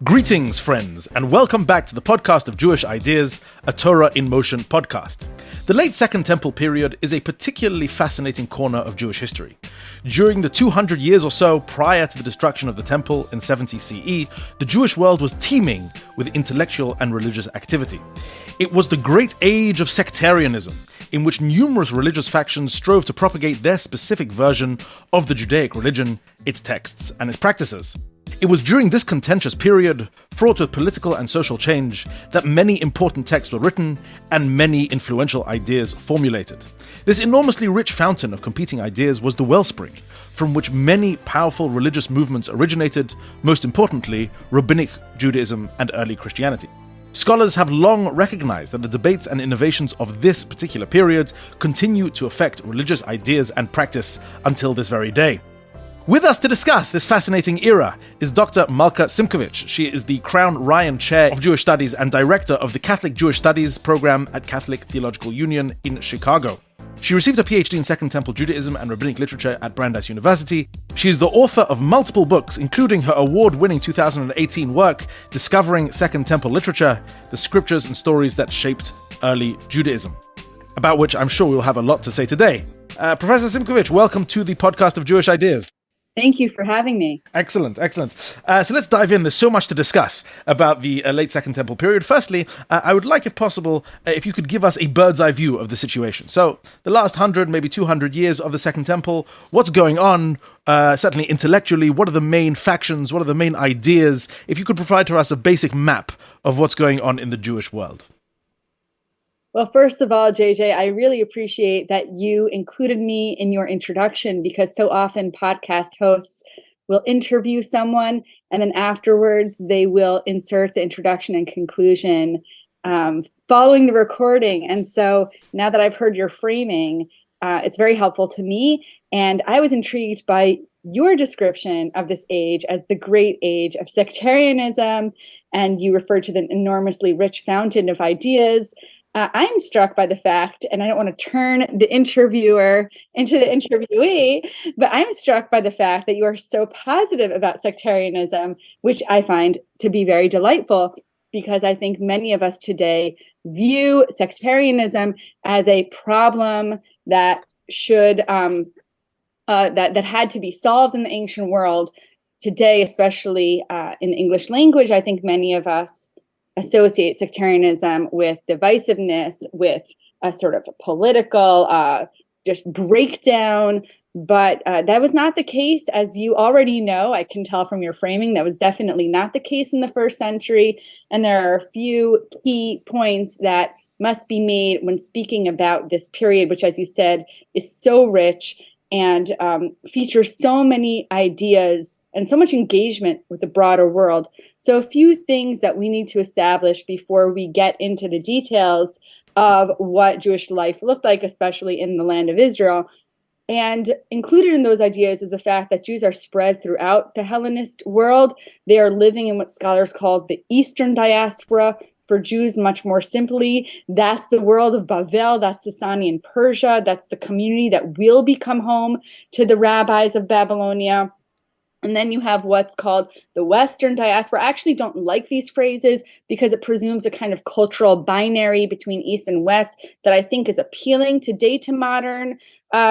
Greetings, friends, and welcome back to the podcast of Jewish Ideas, a Torah in Motion podcast. The late Second Temple period is a particularly fascinating corner of Jewish history. During the 200 years or so prior to the destruction of the Temple in 70 CE, the Jewish world was teeming with intellectual and religious activity. It was the great age of sectarianism, in which numerous religious factions strove to propagate their specific version of the Judaic religion, its texts, and its practices. It was during this contentious period, fraught with political and social change, that many important texts were written and many influential ideas formulated. This enormously rich fountain of competing ideas was the wellspring from which many powerful religious movements originated, most importantly, Rabbinic Judaism and early Christianity. Scholars have long recognized that the debates and innovations of this particular period continue to affect religious ideas and practice until this very day. With us to discuss this fascinating era is Dr. Malka Simkovich. She is the Crown Ryan Chair of Jewish Studies and Director of the Catholic Jewish Studies program at Catholic Theological Union in Chicago. She received a PhD in Second Temple Judaism and Rabbinic Literature at Brandeis University. She is the author of multiple books, including her award-winning 2018 work, Discovering Second Temple Literature, the Scriptures and Stories That Shaped Early Judaism, about which I'm sure we'll have a lot to say today. Professor Simkovich, welcome to the podcast of Jewish Ideas. Thank you for having me. Excellent. So let's dive in. There's so much to discuss about the late Second Temple period. Firstly, I would like, if possible, if you could give us a bird's eye view of the situation. So the last 100, maybe 200 years of the Second Temple, what's going on, certainly intellectually, what are the main factions, what are the main ideas? If you could provide to us a basic map of what's going on in the Jewish world. Well, first of all, JJ, I really appreciate that you included me in your introduction, because so often podcast hosts will interview someone and then afterwards they will insert the introduction and conclusion following the recording. And so now that I've heard your framing, it's very helpful to me. And I was intrigued by your description of this age as the great age of sectarianism, and you referred to the enormously rich fountain of ideas. I'm struck by the fact, and I don't want to turn the interviewer into the interviewee, but I'm struck by the fact that you are so positive about sectarianism, which I find to be very delightful, because I think many of us today view sectarianism as a problem that should that had to be solved in the ancient world. Today, especially in the English language, I think many of us associate sectarianism with divisiveness, with a sort of a political just breakdown. But that was not the case, as you already know. I can tell from your framing that was definitely not the case in the first century. And there are a few key points that must be made when speaking about this period, which, as you said, is so rich and features so many ideas and so much engagement with the broader world. So a few things that we need to establish before we get into the details of what Jewish life looked like, especially in the land of Israel. And included in those ideas is the fact that Jews are spread throughout the Hellenist world. They are living in what scholars call the Eastern diaspora. For Jews, much more simply, that's the world of Bavel, that's Sasanian Persia, that's the community that will become home to the rabbis of Babylonia. And then you have what's called the Western diaspora. I actually don't like these phrases because it presumes a kind of cultural binary between East and West that I think is appealing today to modern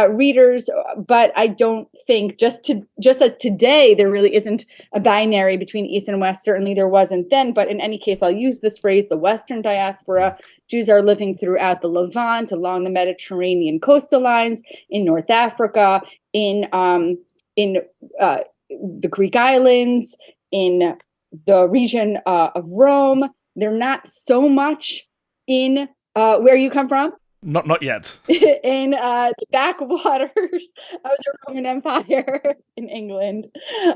readers. But I don't think, just as today there really isn't a binary between East and West, certainly there wasn't then. But in any case, I'll use this phrase, the Western diaspora. Jews are living throughout the Levant, along the Mediterranean coastal lines, in North Africa, in the Greek islands, in the region of Rome. They're not so much in where you come from. Not yet. In the backwaters of the Roman Empire in England,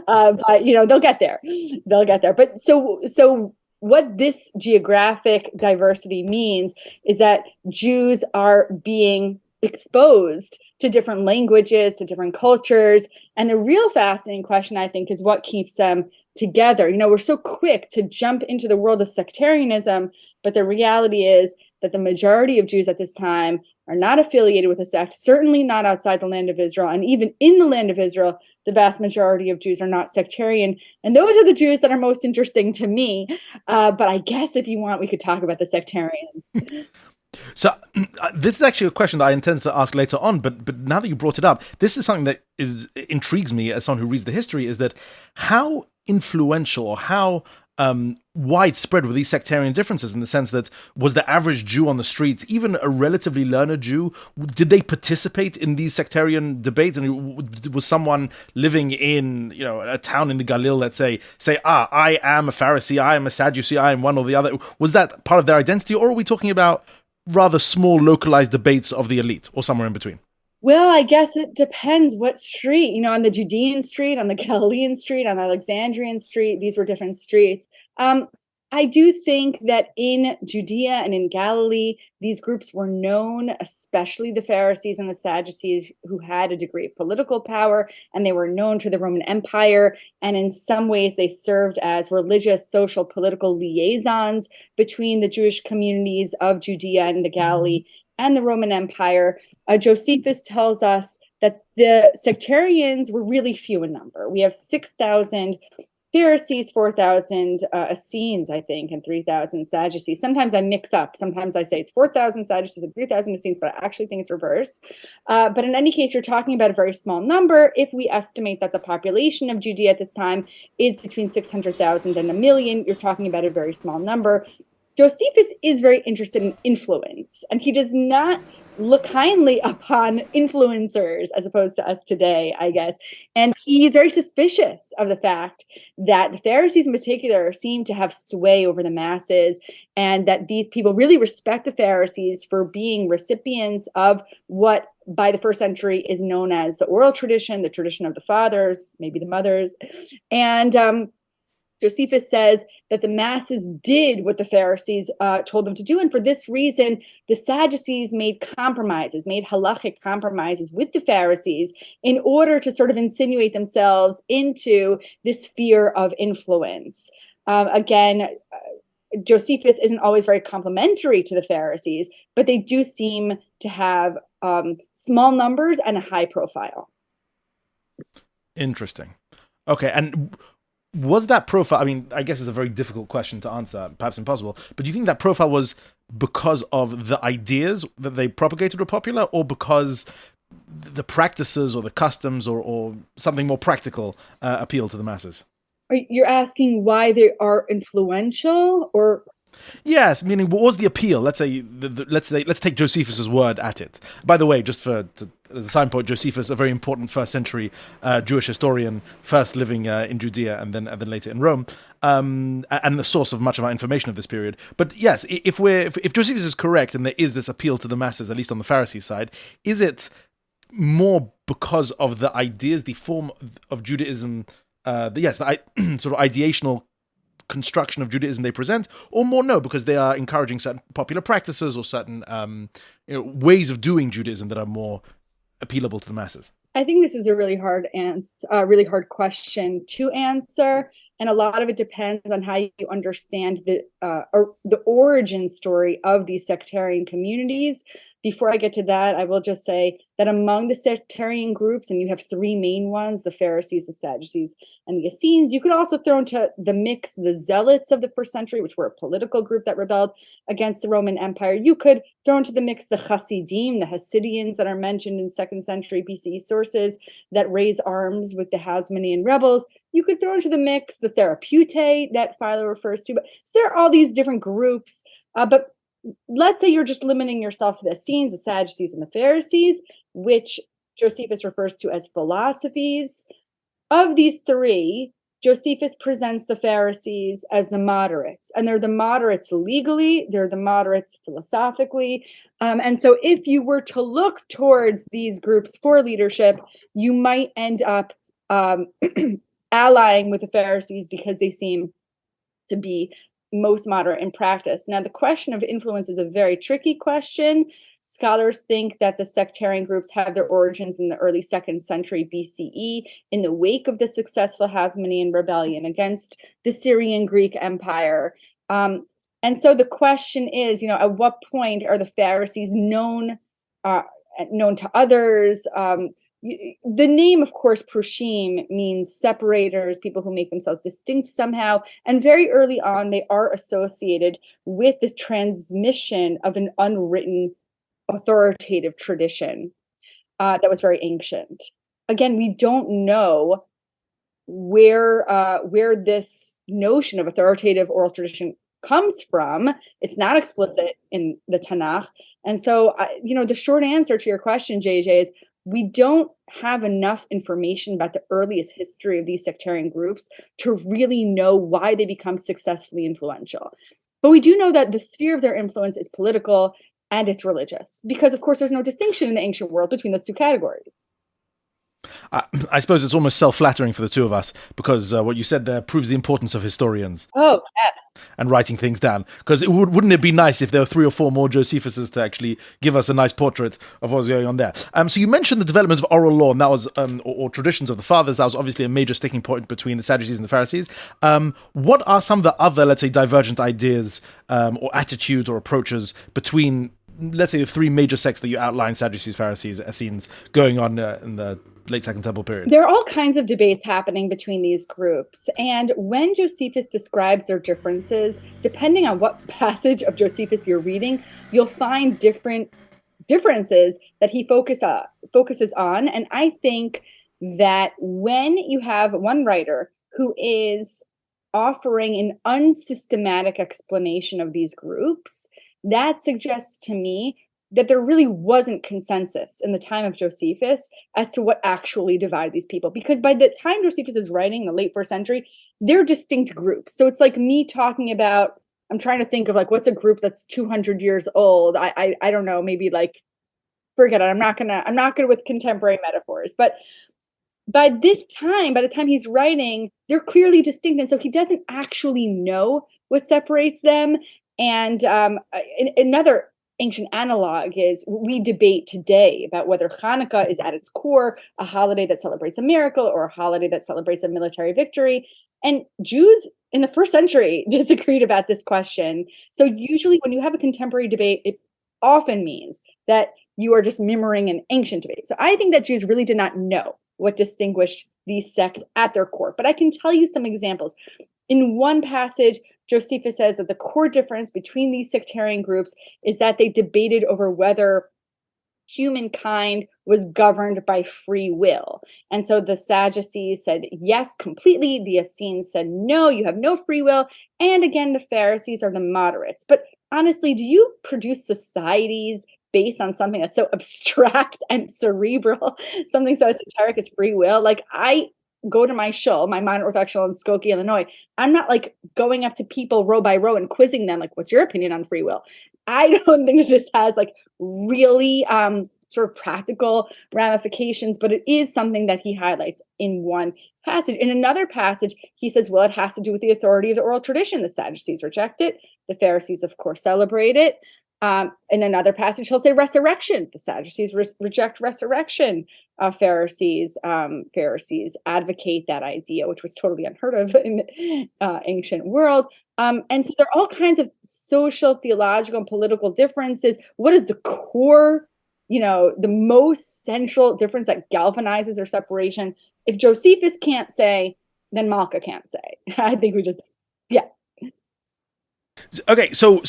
but they'll get there. But so what this geographic diversity means is that Jews are being exposed to different languages, to different cultures. And the real fascinating question, I think, is what keeps them together. We're so quick to jump into the world of sectarianism, but the reality is that the majority of Jews at this time are not affiliated with a sect, certainly not outside the land of Israel. And even in the land of Israel, the vast majority of Jews are not sectarian. And those are the Jews that are most interesting to me. But I guess if you want, we could talk about the sectarians. So this is actually a question that I intend to ask later on, but now that you brought it up, this is something that intrigues me as someone who reads the history, is that how influential or how widespread were these sectarian differences, in the sense that was the average Jew on the streets, even a relatively learned Jew, did they participate in these sectarian debates? And was someone living in, a town in the Galil, let's say, I am a Pharisee, I am a Sadducee, I am one or the other? Was that part of their identity, or are we talking about rather small localized debates of the elite, or somewhere in between? Well, I guess it depends what street, on the Judean street, on the Galilean street, on the Alexandrian street. These were different streets. I do think that in Judea and in Galilee, these groups were known, especially the Pharisees and the Sadducees, who had a degree of political power, and they were known to the Roman Empire. And in some ways, they served as religious, social, political liaisons between the Jewish communities of Judea and the Galilee and the Roman Empire. Josephus tells us that the sectarians were really few in number. We have 6,000 Pharisees, 4,000 Essenes, I think, and 3,000 Sadducees. Sometimes I mix up. Sometimes I say it's 4,000 Sadducees and 3,000 Essenes, but I actually think it's reversed. But in any case, you're talking about a very small number. If we estimate that the population of Judea at this time is between 600,000 and 1 million, you're talking about a very small number. Josephus is very interested in influence, and he does not look kindly upon influencers as opposed to us today, I guess. And he's very suspicious of the fact that the Pharisees in particular seem to have sway over the masses, and that these people really respect the Pharisees for being recipients of what by the first century is known as the oral tradition, the tradition of the fathers, maybe the mothers. And Josephus says that the masses did what the Pharisees told them to do. And for this reason, the Sadducees made compromises, made halachic compromises with the Pharisees in order to sort of insinuate themselves into this sphere of influence. Again, Josephus isn't always very complimentary to the Pharisees, but they do seem to have small numbers and a high profile. Interesting. Okay, and was that profile, I mean, I guess it's a very difficult question to answer, perhaps impossible, but do you think that profile was because of the ideas that they propagated were popular, or because the practices or the customs or something more practical appealed to the masses? You're asking why they are influential, or? Yes, meaning what was the appeal? Let's take Josephus's word at it. By the way, just as a side point, Josephus, a very important first century Jewish historian, first living in Judea and then later in Rome, and the source of much of our information of this period. But yes, if Josephus is correct and there is this appeal to the masses, at least on the Pharisee side, is it more because of the ideas, the form of Judaism, the sort of ideational construction of Judaism they present, or more no, because they are encouraging certain popular practices or certain ways of doing Judaism that are more appealable to the masses? I think this is a really hard question to answer, and a lot of it depends on how you understand the origin story of these sectarian communities. Before I get to that, I will just say that among the sectarian groups, and you have three main ones, the Pharisees, the Sadducees, and the Essenes, you could also throw into the mix the Zealots of the first century, which were a political group that rebelled against the Roman Empire. You could throw into the mix the Hasidim, the Hasidians that are mentioned in 2nd century BCE sources that raise arms with the Hasmonean rebels. You could throw into the mix the Therapeutae that Philo refers to. So there are all these different groups, but let's say you're just limiting yourself to the Essenes, the Sadducees, and the Pharisees, which Josephus refers to as philosophies. Of these three, Josephus presents the Pharisees as the moderates, and they're the moderates legally, they're the moderates philosophically. And so if you were to look towards these groups for leadership, you might end up allying with the Pharisees because they seem to be most moderate in practice. Now, the question of influence is a very tricky question. Scholars think that the sectarian groups have their origins in the early 2nd century BCE, in the wake of the successful Hasmonean rebellion against the Syrian Greek Empire. And so the question is, at what point are the Pharisees known to others? The name, of course, Prushim means separators, people who make themselves distinct somehow. And very early on, they are associated with the transmission of an unwritten authoritative tradition that was very ancient. Again, we don't know where this notion of authoritative oral tradition comes from. It's not explicit in the Tanakh. And so, the short answer to your question, JJ, is we don't have enough information about the earliest history of these sectarian groups to really know why they become successfully influential. But we do know that the sphere of their influence is political and it's religious, because, of course, there's no distinction in the ancient world between those two categories. I suppose it's almost self-flattering for the two of us, because what you said there proves the importance of historians. Oh, yes. And writing things down. Because wouldn't it be nice if there were 3 or 4 more Josephus to actually give us a nice portrait of what's going on there? So you mentioned the development of oral law, and that was, or traditions of the fathers. That was obviously a major sticking point between the Sadducees and the Pharisees. What are some of the other, let's say, divergent ideas or attitudes or approaches between, let's say, the 3 major sects that you outlined, Sadducees, Pharisees, Essenes, going on in the late Second Temple period? There are all kinds of debates happening between these groups. And when Josephus describes their differences, depending on what passage of Josephus you're reading, you'll find different differences that he focuses on. And I think that when you have one writer who is offering an unsystematic explanation of these groups, that suggests to me that there really wasn't consensus in the time of Josephus as to what actually divided these people. Because by the time Josephus is writing in the late 1st century, they're distinct groups. So it's like me talking about, I'm trying to think of like, what's a group that's 200 years old? I don't know, maybe like, forget it. I'm not good with contemporary metaphors. But by the time he's writing, they're clearly distinct. And so he doesn't actually know what separates them. And another ancient analog is we debate today about whether Hanukkah is at its core a holiday that celebrates a miracle or a holiday that celebrates a military victory. And Jews in the 1st century disagreed about this question. So usually when you have a contemporary debate, it often means that you are just mirroring an ancient debate. So I think that Jews really did not know what distinguished these sects at their core. But I can tell you some examples. In one passage, Josephus says that the core difference between these sectarian groups is that they debated over whether humankind was governed by free will. And so the Sadducees said yes, completely. The Essenes said no, you have no free will. And again, the Pharisees are the moderates. But honestly, do you produce societies based on something that's so abstract and cerebral, something so esoteric as free will? Like, I go to my shul, my modern Orthodox shul in Skokie, Illinois. I'm not like going up to people row by row and quizzing them, like, what's your opinion on free will? I don't think that this has like really sort of practical ramifications, but it is something that he highlights in one passage. In another passage, he says, well, it has to do with the authority of the oral tradition. The Sadducees reject it. The Pharisees, of course, celebrate it. In another passage, he'll say resurrection. The Sadducees reject resurrection. Pharisees advocate that idea, which was totally unheard of in the ancient world. And so there are all kinds of social, theological, and political differences. What is the core, the most central difference that galvanizes their separation? If Josephus can't say, then Malka can't say. I think yeah. Okay, so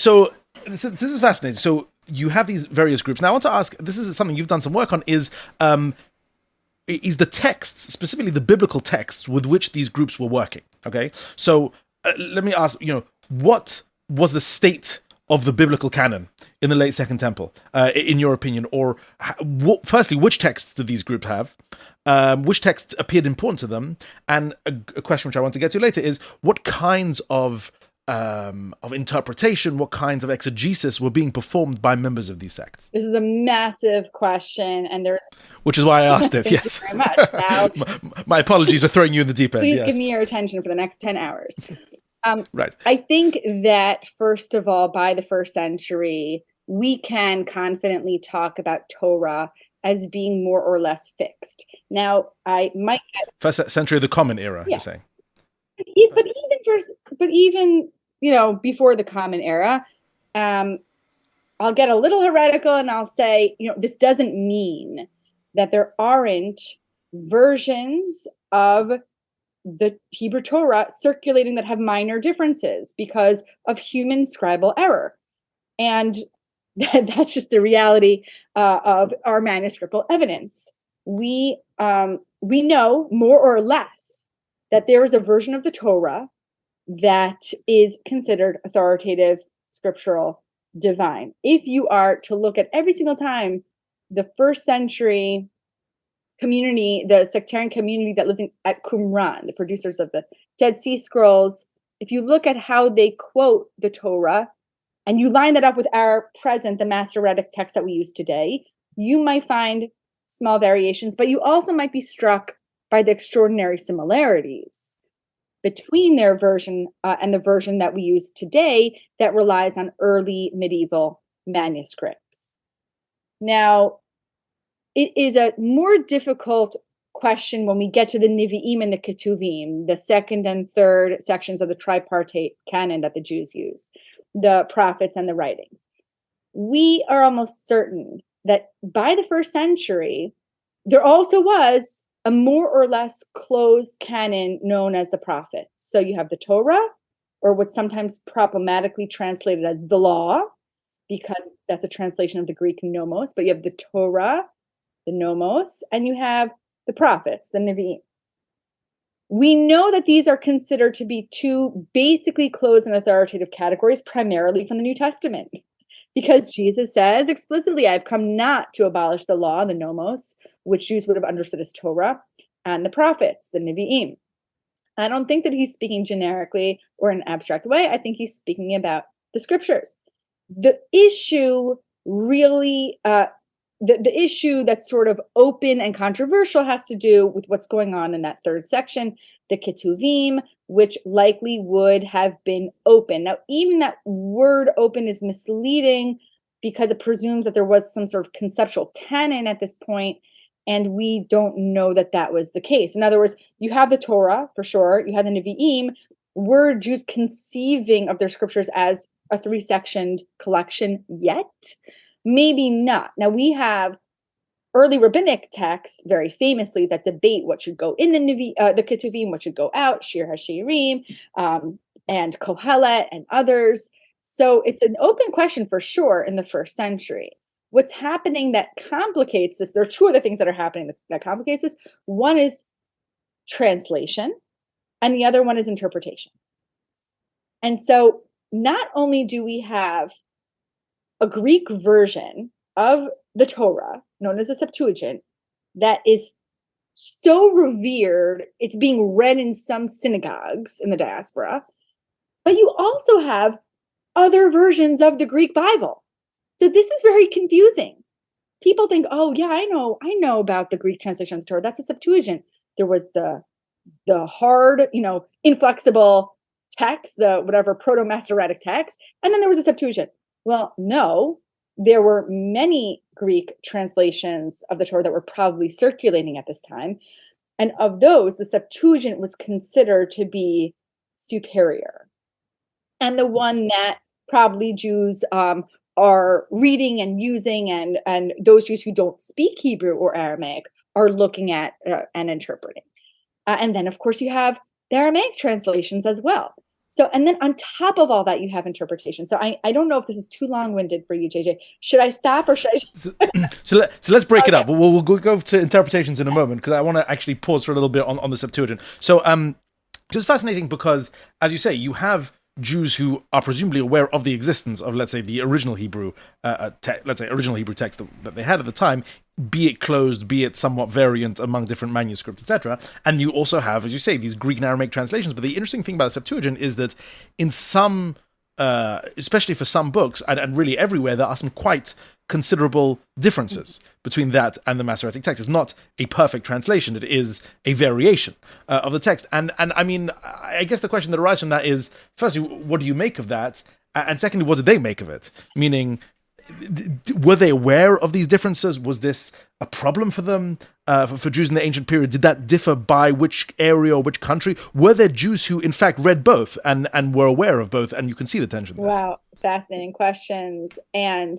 this is fascinating. So you have these various groups. Now I want to ask, this is something you've done some work on, is the texts, specifically the biblical texts with which these groups were working. Okay, so let me ask, what was the state of the biblical canon in the late Second Temple, in your opinion? Or firstly, which texts did these groups have? Which texts appeared important to them? And a question which I want to get to later is, what kinds of interpretation, what kinds of exegesis were being performed by members of these sects? This is a massive question, and which is why I asked it. Thank yes. you very much. Now, my apologies for throwing you in the deep end. Please yes. give me your attention for the next 10 hours. Right. I think that, first of all, by the 1st century, we can confidently talk about Torah as being more or less fixed. Now, I might get... First century of the Common Era, yes. you're saying? But even before the Common Era. I'll get a little heretical and I'll say, this doesn't mean that there aren't versions of the Hebrew Torah circulating that have minor differences because of human scribal error. And that's just the reality of our manuscriptal evidence. We know more or less that there is a version of the Torah that is considered authoritative, scriptural, divine. If you are to look at every single time the first century community, the sectarian community that lived at Qumran, the producers of the Dead Sea Scrolls, if you look at how they quote the Torah and you line that up with our present, the Masoretic text that we use today, you might find small variations, but you also might be struck by the extraordinary similarities between their version and the version that we use today that relies on early medieval manuscripts. Now, it is a more difficult question when we get to the Nevi'im and the Ketuvim, the second and third sections of the tripartite canon that the Jews use, the prophets and the writings. We are almost certain that by the first century, there also was a more or less closed canon known as the prophets. So you have the Torah, or what's sometimes problematically translated as the law, because that's a translation of the Greek nomos, but you have the Torah, the nomos, and you have the prophets, the Nevi'im. We know that these are considered to be two basically closed and authoritative categories, primarily from the New Testament, because Jesus says explicitly, I've come not to abolish the law, the nomos, which Jews would have understood as Torah, and the prophets, the Nevi'im. I don't think that he's speaking generically or in an abstract way. I think he's speaking about the scriptures. The issue really, the issue that's sort of open and controversial has to do with what's going on in that third section, the Ketuvim, which likely would have been open. Now, even that word open is misleading because it presumes that there was some sort of conceptual canon at this point, and we don't know that that was the case. In other words, you have the Torah, for sure, you have the Nevi'im. Were Jews conceiving of their scriptures as a three-sectioned collection yet? Maybe not. Now, we have early rabbinic texts, very famously, that debate what should go in the Ketuvim, what should go out, Shir HaShirim, and Kohelet, and others. So it's an open question for sure in the first century. What's happening that complicates this, there are two other things that are happening that complicates this. One is translation, and the other one is interpretation. And so not only do we have a Greek version of the Torah, known as the Septuagint, that is so revered, it's being read in some synagogues in the diaspora, but you also have other versions of the Greek Bible. So this is very confusing. People think, oh yeah, I know about the Greek translation of the Torah. That's a Septuagint. There was the hard, inflexible text, the whatever Proto-Masoretic text, and then there was a Septuagint. Well, no, there were many Greek translations of the Torah that were probably circulating at this time. And of those, the Septuagint was considered to be superior. And the one that probably Jews are reading and using, and those Jews who don't speak Hebrew or Aramaic are looking at and interpreting. And then, of course, you have the Aramaic translations as well. So, and then on top of all that, you have interpretation. So I don't know if this is too long-winded for you, JJ. Should I stop or should I? So let's break it up. We'll go to interpretations in a moment, because I want to actually pause for a little bit on the Septuagint. So just fascinating because, as you say, you have Jews who are presumably aware of the existence of, let's say, the original Hebrew, original Hebrew text that they had at the time, be it closed, be it somewhat variant among different manuscripts, etc. And you also have, as you say, these Greek and Aramaic translations. But the interesting thing about the Septuagint is that in some, especially for some books, and really everywhere, there are some quite considerable differences between that and the Masoretic text. It's not a perfect translation. It is a variation of the text. And I mean, I guess the question that arises from that is, firstly, what do you make of that? And secondly, what did they make of it? Meaning, were they aware of these differences? Was this a problem for them, for Jews in the ancient period? Did that differ by which area or which country? Were there Jews who, in fact, read both and were aware of both? And you can see the tension there. Wow, fascinating questions. And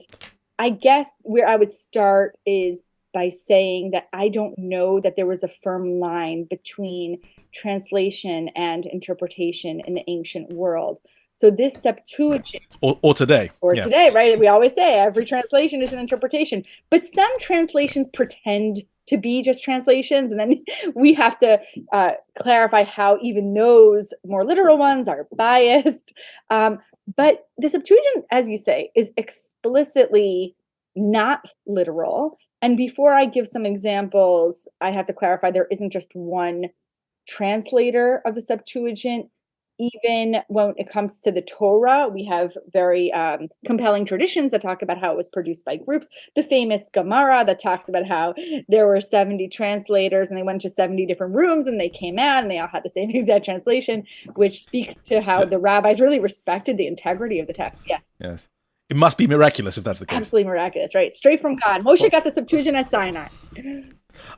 I guess where I would start is by saying that I don't know that there was a firm line between translation and interpretation in the ancient world. So this Septuagint, or today, today, right? We always say every translation is an interpretation, but some translations pretend to be just translations, and then we have to clarify how even those more literal ones are biased. But the Septuagint, as you say, is explicitly not literal. And before I give some examples, I have to clarify there isn't just one translator of the Septuagint. Even when it comes to the Torah, we have very compelling traditions that talk about how it was produced by groups. The famous Gemara that talks about how there were 70 translators and they went to 70 different rooms and they came out and they all had the same exact translation, which speaks to how the rabbis really respected the integrity of the text. Yes. It must be miraculous if that's the case. Absolutely miraculous, right? Straight from God. Moshe got the Septuagint at Sinai.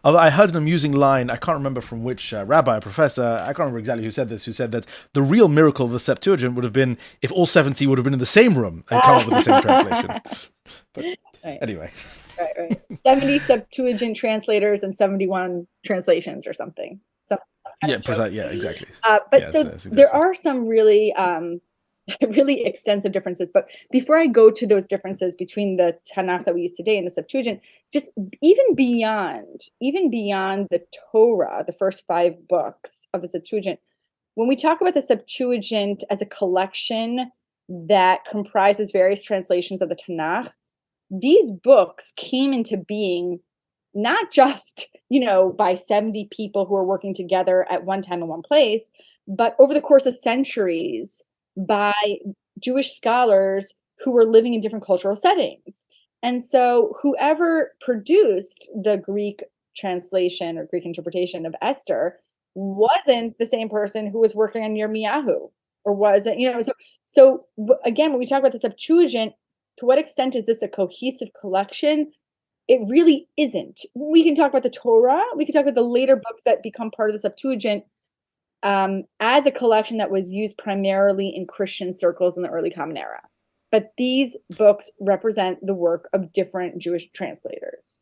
Although I heard an amusing line, I can't remember from which rabbi, professor, I can't remember exactly who said this, who said that the real miracle of the Septuagint would have been if all 70 would have been in the same room and come up with the same translation. But anyway. Right. 70 Septuagint translators and 71 translations or something. Exactly. There are some really really extensive differences. But before I go to those differences between the Tanakh that we use today and the Septuagint, just even beyond the Torah, the first 5 books of the Septuagint, when we talk about the Septuagint as a collection that comprises various translations of the Tanakh, these books came into being not just, by 70 people who are working together at one time in one place, but over the course of centuries, by Jewish scholars who were living in different cultural settings. And so whoever produced the Greek translation or Greek interpretation of Esther wasn't the same person who was working on Yirmiyahu, or wasn't, so again, when we talk about the Septuagint, to what extent is this a cohesive collection? It really isn't. We can talk about the Torah, we can talk about the later books that become part of the Septuagint, as a collection that was used primarily in Christian circles in the early Common Era. But these books represent the work of different Jewish translators.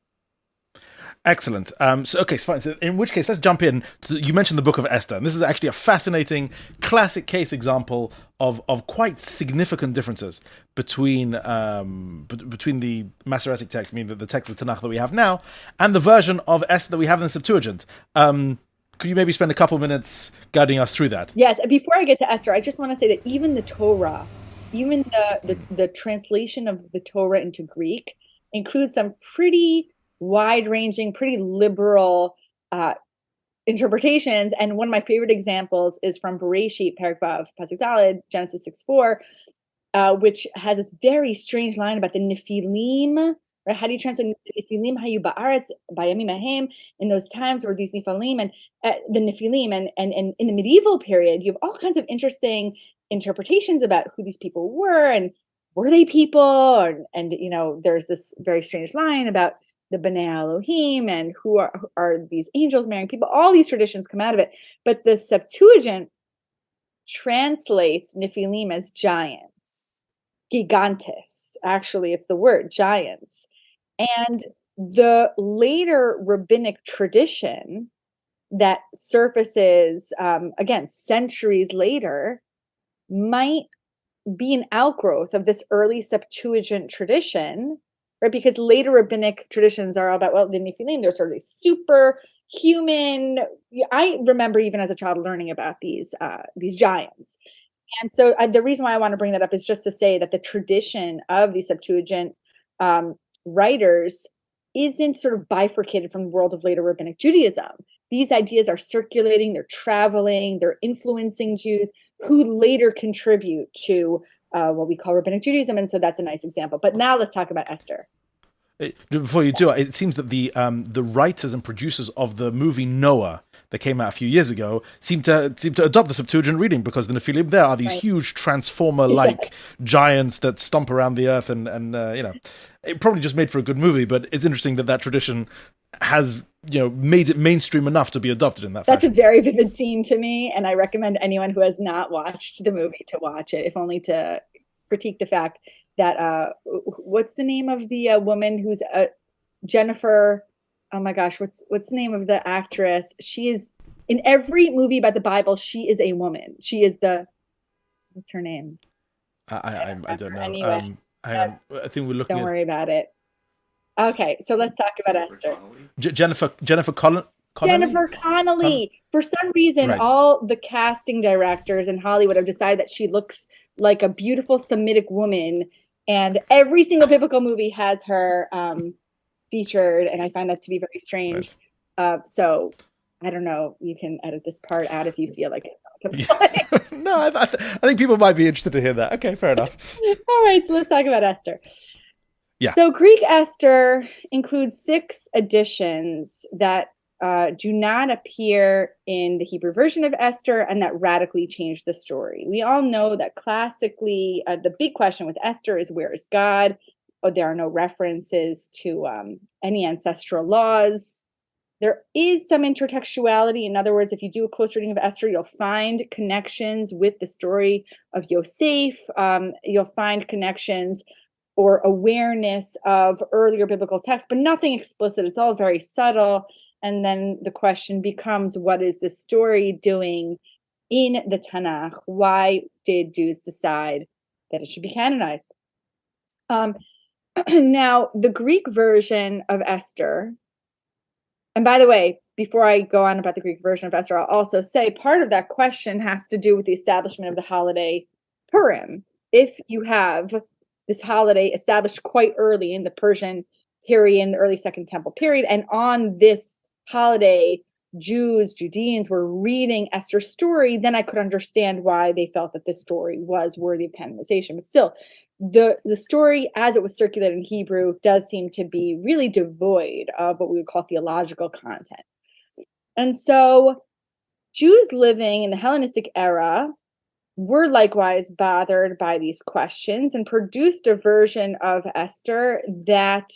Excellent. So fine. So in which case, let's jump in. You mentioned the book of Esther, and this is actually a fascinating classic case example of quite significant differences between the Masoretic text, meaning the text of the Tanakh that we have now, and the version of Esther that we have in the Septuagint. Could you maybe spend a couple minutes guiding us through that? Yes. Before I get to Esther, I just want to say that even the Torah, even the translation of the Torah into Greek includes some pretty wide-ranging, pretty liberal interpretations. And one of my favorite examples is from Bereshit, Perek Vav, Pasuk Daled, Genesis 6:4, which has this very strange line about the Nephilim. Right? How do you translate Nephilim hayu ba'aretz bayamim hahem? In those times where these Nephilim and the Nephilim, and in the medieval period, you have all kinds of interesting interpretations about who these people were and were they people, and there's this very strange line about the Bnei Elohim and who are these angels marrying people. All these traditions come out of it, but the Septuagint translates Nephilim as giants, gigantes. Actually, it's the word giants. And the later rabbinic tradition that surfaces, again, centuries later, might be an outgrowth of this early Septuagint tradition, right? Because later rabbinic traditions are all about, the Nephilim, they're sort of these superhuman. I remember even as a child learning about these giants. And so the reason why I want to bring that up is just to say that the tradition of the Septuagint writers isn't sort of bifurcated from the world of later rabbinic Judaism. These ideas are circulating, they're traveling, they're influencing Jews who later contribute to what we call rabbinic Judaism. And so that's a nice example. But now let's talk about Esther. Before you do, it seems that the writers and producers of the movie Noah that came out a few years ago seem to adopt the Septuagint reading, because the Nephilim there are these huge transformer-like giants that stomp around the earth, and it probably just made for a good movie. But it's interesting that tradition has made it mainstream enough to be adopted in that fashion. That's a very vivid scene to me, and I recommend anyone who has not watched the movie to watch it, if only to critique the fact that what's the name of the woman who's Jennifer? Oh my gosh, what's the name of the actress? She is in every movie about the Bible. She is a woman. She is what's her name? I don't know. Anyway, I think we're looking. Don't worry about it. Okay, so let's talk about Esther. Jennifer Connelly? Jennifer Connelly. For some reason, all the casting directors in Hollywood have decided that she looks like a beautiful Semitic woman, and every single biblical movie has her featured, and I find that to be very strange. Right. So I don't know. You can edit this part out if you feel like it. No, I think people might be interested to hear that. Okay, fair enough. All right, so let's talk about Esther. Yeah. So Greek Esther includes 6 editions that do not appear in the Hebrew version of Esther, and that radically change the story. We all know that classically, the big question with Esther is, where is God? There are no references to any ancestral laws. There is some intertextuality. In other words, if you do a close reading of Esther, you'll find connections with the story of Yosef. You'll find connections or awareness of earlier biblical texts, but nothing explicit. It's all very subtle. And then the question becomes, what is this story doing in the Tanakh? Why did Jews decide that it should be canonized? Now, the Greek version of Esther, and by the way, before I go on about the Greek version of Esther, I'll also say part of that question has to do with the establishment of the holiday Purim. If you have this holiday established quite early in the Persian period, in the early Second Temple period, and on this holiday, Judeans were reading Esther's story, then I could understand why they felt that this story was worthy of canonization. But still, the story as it was circulated in Hebrew does seem to be really devoid of what we would call theological content. And so Jews living in the Hellenistic era were likewise bothered by these questions and produced a version of Esther that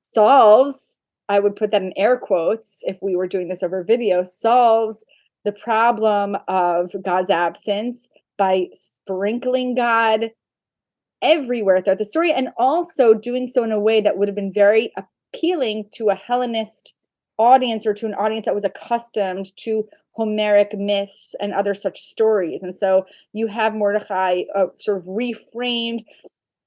solves, I would put that in air quotes if we were doing this over video, solves the problem of God's absence by sprinkling God everywhere throughout the story, and also doing so in a way that would have been very appealing to a Hellenist audience, or to an audience that was accustomed to Homeric myths and other such stories. And so you have Mordecai sort of reframed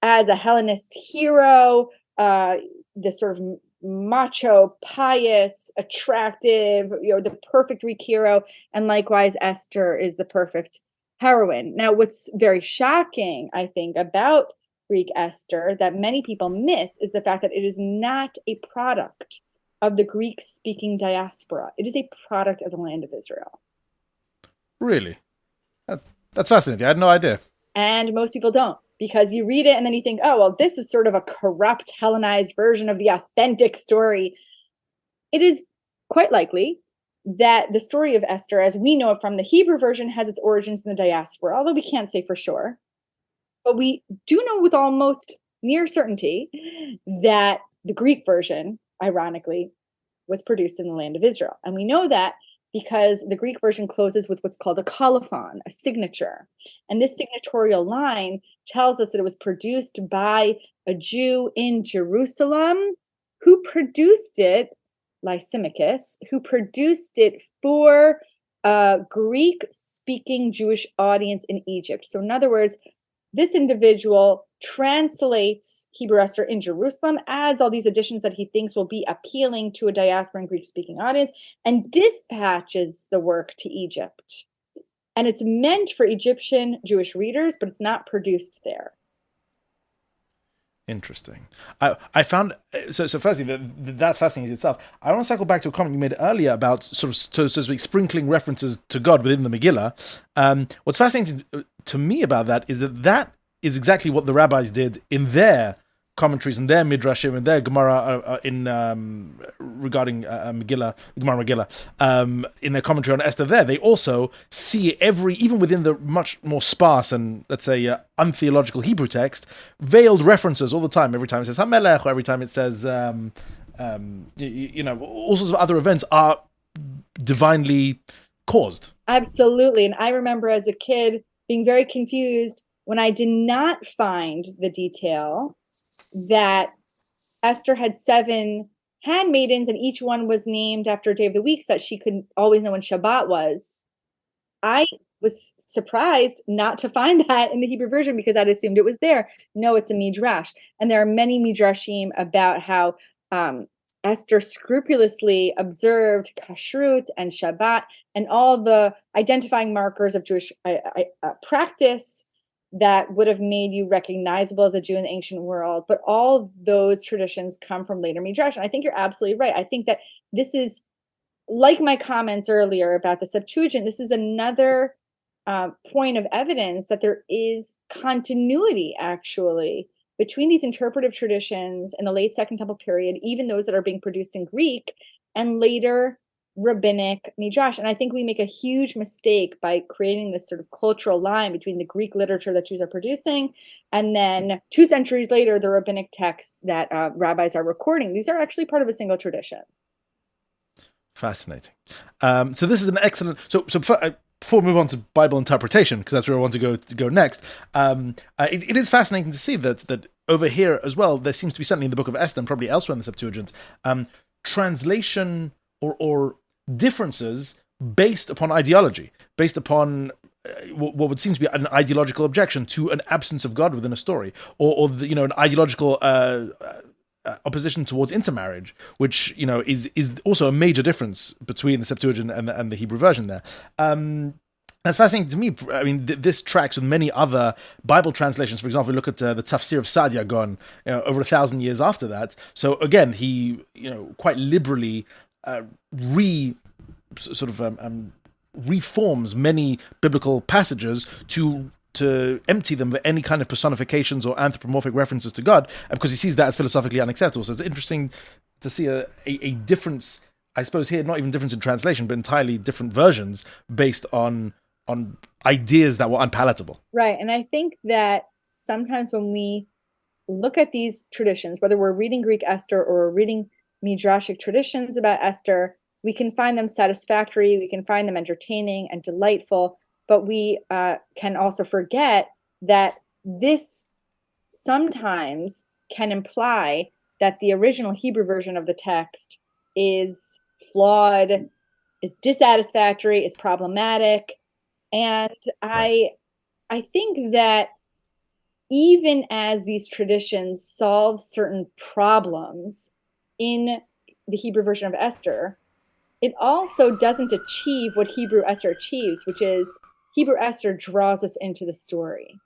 as a Hellenist hero, this sort of macho, pious, attractive, the perfect Greek hero, and likewise Esther is the perfect heroine. Now, what's very shocking, I think, about Greek Esther that many people miss is the fact that it is not a product of the Greek-speaking diaspora. It is a product of the land of Israel. Really? That's fascinating. I had no idea. And most people don't, because you read it and then you think, oh, well, this is sort of a corrupt, Hellenized version of the authentic story. It is quite likely that the story of Esther, as we know it from the Hebrew version, has its origins in the diaspora, although we can't say for sure. But we do know with almost near certainty that the Greek version, ironically, was produced in the land of Israel. And we know that because the Greek version closes with what's called a colophon, a signature. And this signatorial line tells us that it was produced by a Jew in Jerusalem who produced it, Lysimachus, who produced it for a Greek-speaking Jewish audience in Egypt. So in other words, this individual translates Hebrew Esther in Jerusalem, adds all these additions that he thinks will be appealing to a diaspora and Greek-speaking audience, and dispatches the work to Egypt. And it's meant for Egyptian Jewish readers, but it's not produced there. Interesting. I found so firstly that's fascinating itself. I want to cycle back to a comment you made earlier about sort of so to speak sprinkling references to God within the Megillah. What's fascinating to me about that is that is exactly what the rabbis did in their commentaries and their midrashim and their Gemara regarding Megillah, Gemara Megillah, in their commentary on Esther, they also see even within the much more sparse and, let's say, untheological Hebrew text, veiled references all the time. Every time it says Hamelech, or every time it says, all sorts of other events are divinely caused. Absolutely. And I remember as a kid being very confused when I did not find the detail that Esther had 7 handmaidens and each one was named after a day of the week so that she could always know when Shabbat was. I was surprised not to find that in the Hebrew version because I'd assumed it was there. No, it's a midrash. And there are many midrashim about how Esther scrupulously observed kashrut and Shabbat and all the identifying markers of Jewish practice that would have made you recognizable as a Jew in the ancient world. But all those traditions come from later midrash. And I think you're absolutely right. I think that this is, like my comments earlier about the Septuagint, this is another point of evidence that there is continuity, actually, between these interpretive traditions in the late Second Temple period, even those that are being produced in Greek, and later rabbinic midrash. And I think we make a huge mistake by creating this sort of cultural line between the Greek literature that Jews are producing and then 2 centuries later, the rabbinic texts that rabbis are recording. These are actually part of a single tradition. Fascinating. So this is an excellent... So before we move on to Bible interpretation, because that's where I want to go next, it is fascinating to see that over here as well, there seems to be, certainly in the book of Esther and probably elsewhere in the Septuagint, translation or differences based upon ideology, based upon what would seem to be an ideological objection to an absence of God within a story, or an ideological opposition towards intermarriage, which is also a major difference between the Septuagint and the Hebrew version there. That's fascinating to me. I mean, this tracks with many other Bible translations. For example, look at the Tafsir of Sadia Gon, over 1,000 years after that. So again, he quite liberally reforms many biblical passages to empty them of any kind of personifications or anthropomorphic references to God, because he sees that as philosophically unacceptable. So it's interesting to see a difference, I suppose here, not even difference in translation, but entirely different versions based on ideas that were unpalatable. Right. And I think that sometimes when we look at these traditions, whether we're reading Greek Esther or we're reading midrashic traditions about Esther, we can find them satisfactory, we can find them entertaining and delightful, but we can also forget that this sometimes can imply that the original Hebrew version of the text is flawed, is dissatisfactory, is problematic. And I think that even as these traditions solve certain problems in the Hebrew version of Esther, it also doesn't achieve what Hebrew Esther achieves, which is Hebrew Esther draws us into the story.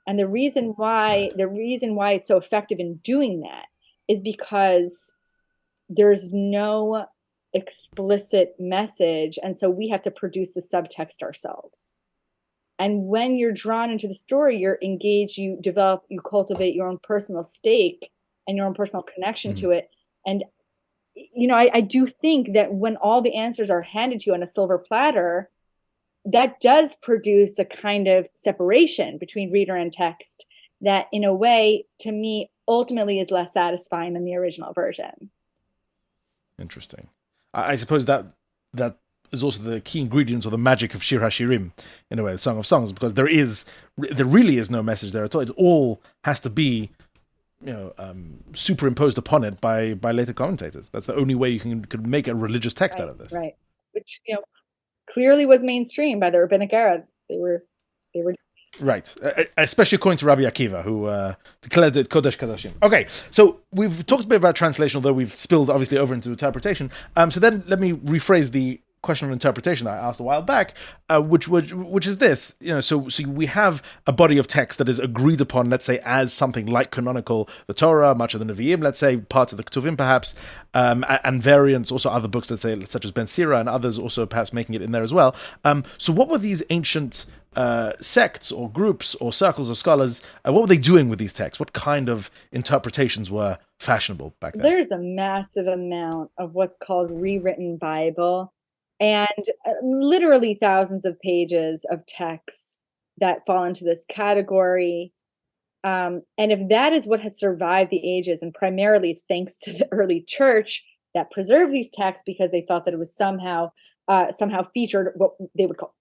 And the reason why it's so effective in doing that is because there's no explicit message, and so we have to produce the subtext ourselves. And when you're drawn into the story, you're engaged, you develop, you cultivate your own personal stake and your own personal connection to it. And I do think that when all the answers are handed to you on a silver platter, that does produce a kind of separation between reader and text that, in a way, to me, ultimately is less satisfying than the original version. Interesting. I suppose that is also the key ingredient or the magic of Shir HaShirim, in a way, the Song of Songs, because there really is no message there at all. It all has to be superimposed upon it by later commentators. That's the only way you could make a religious text out of this. Right. Which clearly was mainstream by the rabbinic era. They were right, especially according to Rabbi Akiva, who declared it Kodesh Kodashim. Okay, so we've talked a bit about translation, although we've spilled obviously over into interpretation. So then let me rephrase the question on interpretation that I asked a while back, which is this. So we have a body of text that is agreed upon, let's say, as something like canonical, the Torah, much of the Nevi'im, let's say, parts of the Ketuvim, perhaps, and variants, also other books, let's say, such as Ben Sira and others, also perhaps making it in there as well. So what were these ancient sects or groups or circles of scholars, what were they doing with these texts? What kind of interpretations were fashionable back then? There's a massive amount of what's called Rewritten Bible, and literally thousands of pages of texts that fall into this category. And if that is what has survived the ages, and primarily it's thanks to the early church that preserved these texts because they thought that it was somehow featured what they would call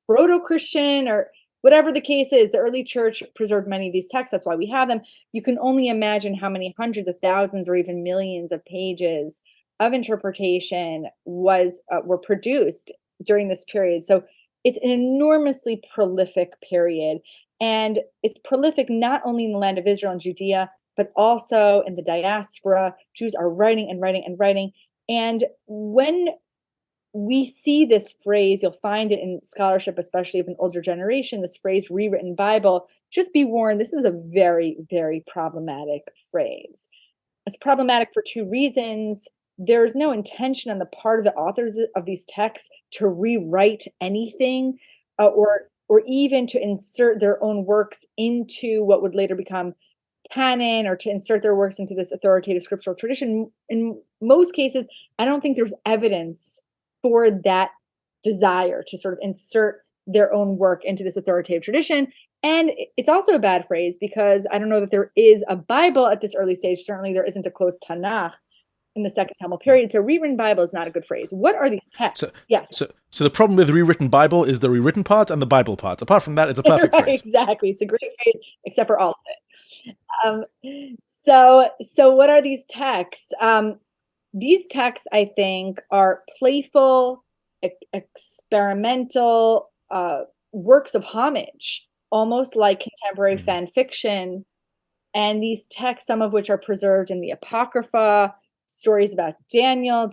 proto-Christian, or whatever the case is, the early church preserved many of these texts. That's why we have them. You can only imagine how many hundreds of thousands or even millions of pages of interpretation were produced during this period. So it's an enormously prolific period. And it's prolific not only in the land of Israel and Judea, but also in the diaspora. Jews are writing and writing and writing. And when we see this phrase, you'll find it in scholarship, especially of an older generation, this phrase, rewritten Bible. Just be warned, this is a very, very problematic phrase. It's problematic for two reasons. There's no intention on the part of the authors of these texts to rewrite anything, or even to insert their own works into what would later become canon, or to insert their works into this authoritative scriptural tradition. In most cases, I don't think there's evidence for that desire to sort of insert their own work into this authoritative tradition. And it's also a bad phrase because I don't know that there is a Bible at this early stage. Certainly there isn't a closed Tanakh in the Second Temple period. So rewritten Bible is not a good phrase. What are these texts? So the problem with rewritten Bible is the rewritten part and the Bible part. Apart from that, it's a perfect right, phrase. Exactly. It's a great phrase, except for all of it. So what are these texts? These texts, I think, are playful, experimental works of homage, almost like contemporary fan fiction. And these texts, some of which are preserved in the Apocrypha, stories about Daniel,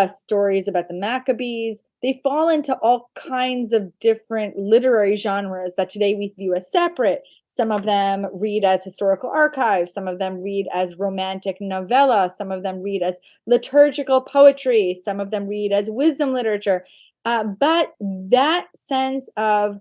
stories about the Maccabees, they fall into all kinds of different literary genres that today we view as separate. Some of them read as historical archives, some of them read as romantic novella, some of them read as liturgical poetry, some of them read as wisdom literature. But that sense of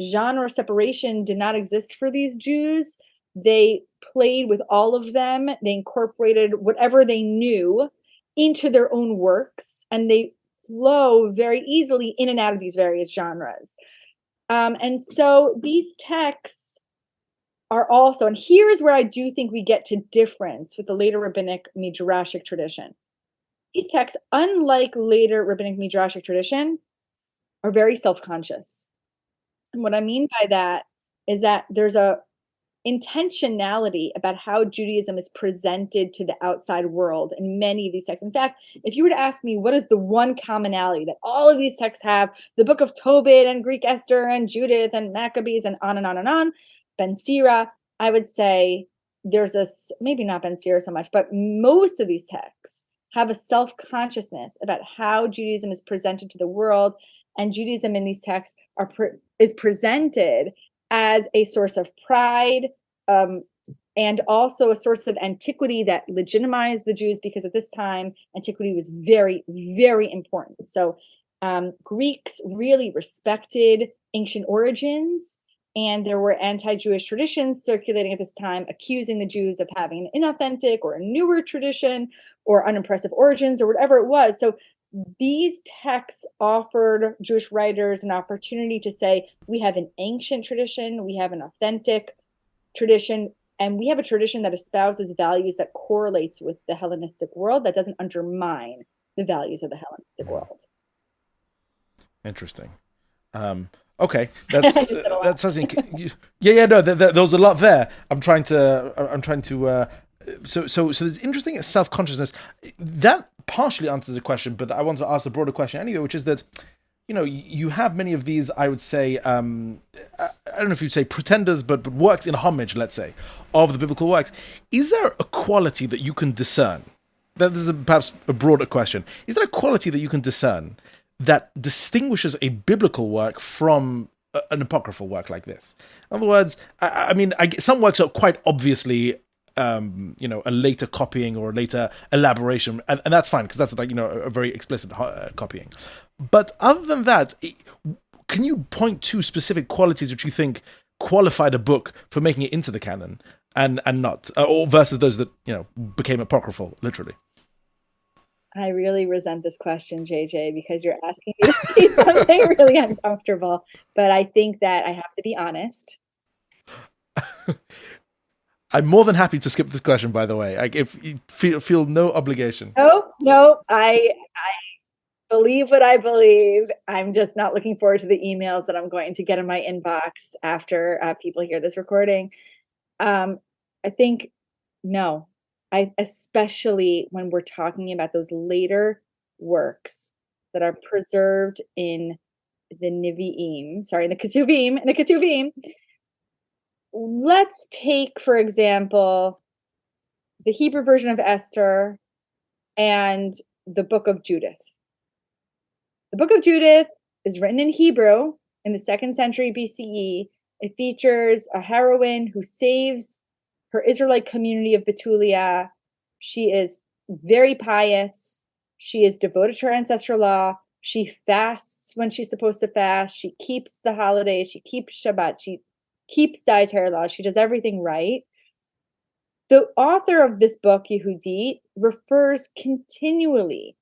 genre separation did not exist for these Jews. They played with all of them. They incorporated whatever they knew into their own works, and they flow very easily in and out of these various genres. And so these texts are also, and here's where I do think we get to difference with the later rabbinic midrashic tradition. These texts, unlike later rabbinic midrashic tradition, are very self-conscious. And what I mean by that is that there's a intentionality about how Judaism is presented to the outside world in many of these texts. In fact, if you were to ask me what is the one commonality that all of these texts have, the book of Tobit and Greek Esther and Judith and Maccabees and on and on and on, Ben Sira, I would say there's maybe not Ben Sira so much, but most of these texts have a self-consciousness about how Judaism is presented to the world, and Judaism in these texts is presented as a source of pride, and also a source of antiquity that legitimized the Jews, because at this time, antiquity was very, very important. So Greeks really respected ancient origins, and there were anti-Jewish traditions circulating at this time, accusing the Jews of having an inauthentic or a newer tradition or unimpressive origins or whatever it was. So these texts offered Jewish writers an opportunity to say, we have an ancient tradition, we have an authentic tradition, and we have a tradition that espouses values that correlates with the Hellenistic world, that doesn't undermine the values of the Hellenistic world. Interesting. Okay, that's something. No, there was a lot there. I'm trying to. So it's interesting. It's self-consciousness that partially answers the question, but I want to ask the broader question anyway, which is that, you have many of these, I would say, I don't know if you'd say pretenders, but works in homage, let's say, of the biblical works. Is there a quality that you can discern That is perhaps a broader question. Is there a quality that you can discern that distinguishes a biblical work from an apocryphal work like this? In other words, some works are quite obviously, a later copying or a later elaboration, and that's fine because that's like, a very explicit copying. But other than that, can you point to specific qualities which you think qualified a book for making it into the canon and not, or versus those that became apocryphal, literally? I really resent this question, JJ, because you're asking me to say something really uncomfortable. But I think that I have to be honest. I'm more than happy to skip this question, by the way. If you feel no obligation. No, I believe what I believe. I'm just not looking forward to the emails that I'm going to get in my inbox after people hear this recording. I think no. Especially when we're talking about those later works that are preserved in the Nevi'im, in the Ketuvim. Let's take, for example, the Hebrew version of Esther and the book of Judith. The book of Judith is written in Hebrew in the 2nd century BCE. It features a heroine who saves her Israelite community of Betulia. She is very pious. She is devoted to her ancestral law. She fasts when she's supposed to fast. She keeps the holidays. She keeps Shabbat. She keeps dietary laws. She does everything right. The author of this book, Yehudit, refers continually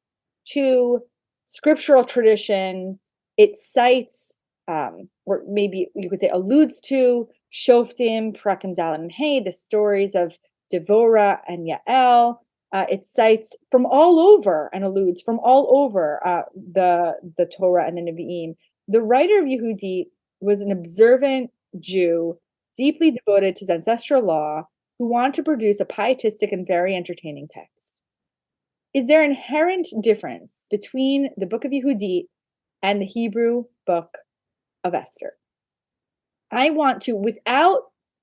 to scriptural tradition. It cites, or maybe you could say alludes to, Shoftim, Prakim Dalet and Hey, the stories of Devorah and Yael. It cites from all over and alludes from all over the Torah and the Nevi'im. The writer of Yehudit was an observant Jew, deeply devoted to his ancestral law, who wanted to produce a pietistic and very entertaining text. Is there inherent difference between the book of Yehudit and the Hebrew book of Esther? I want to,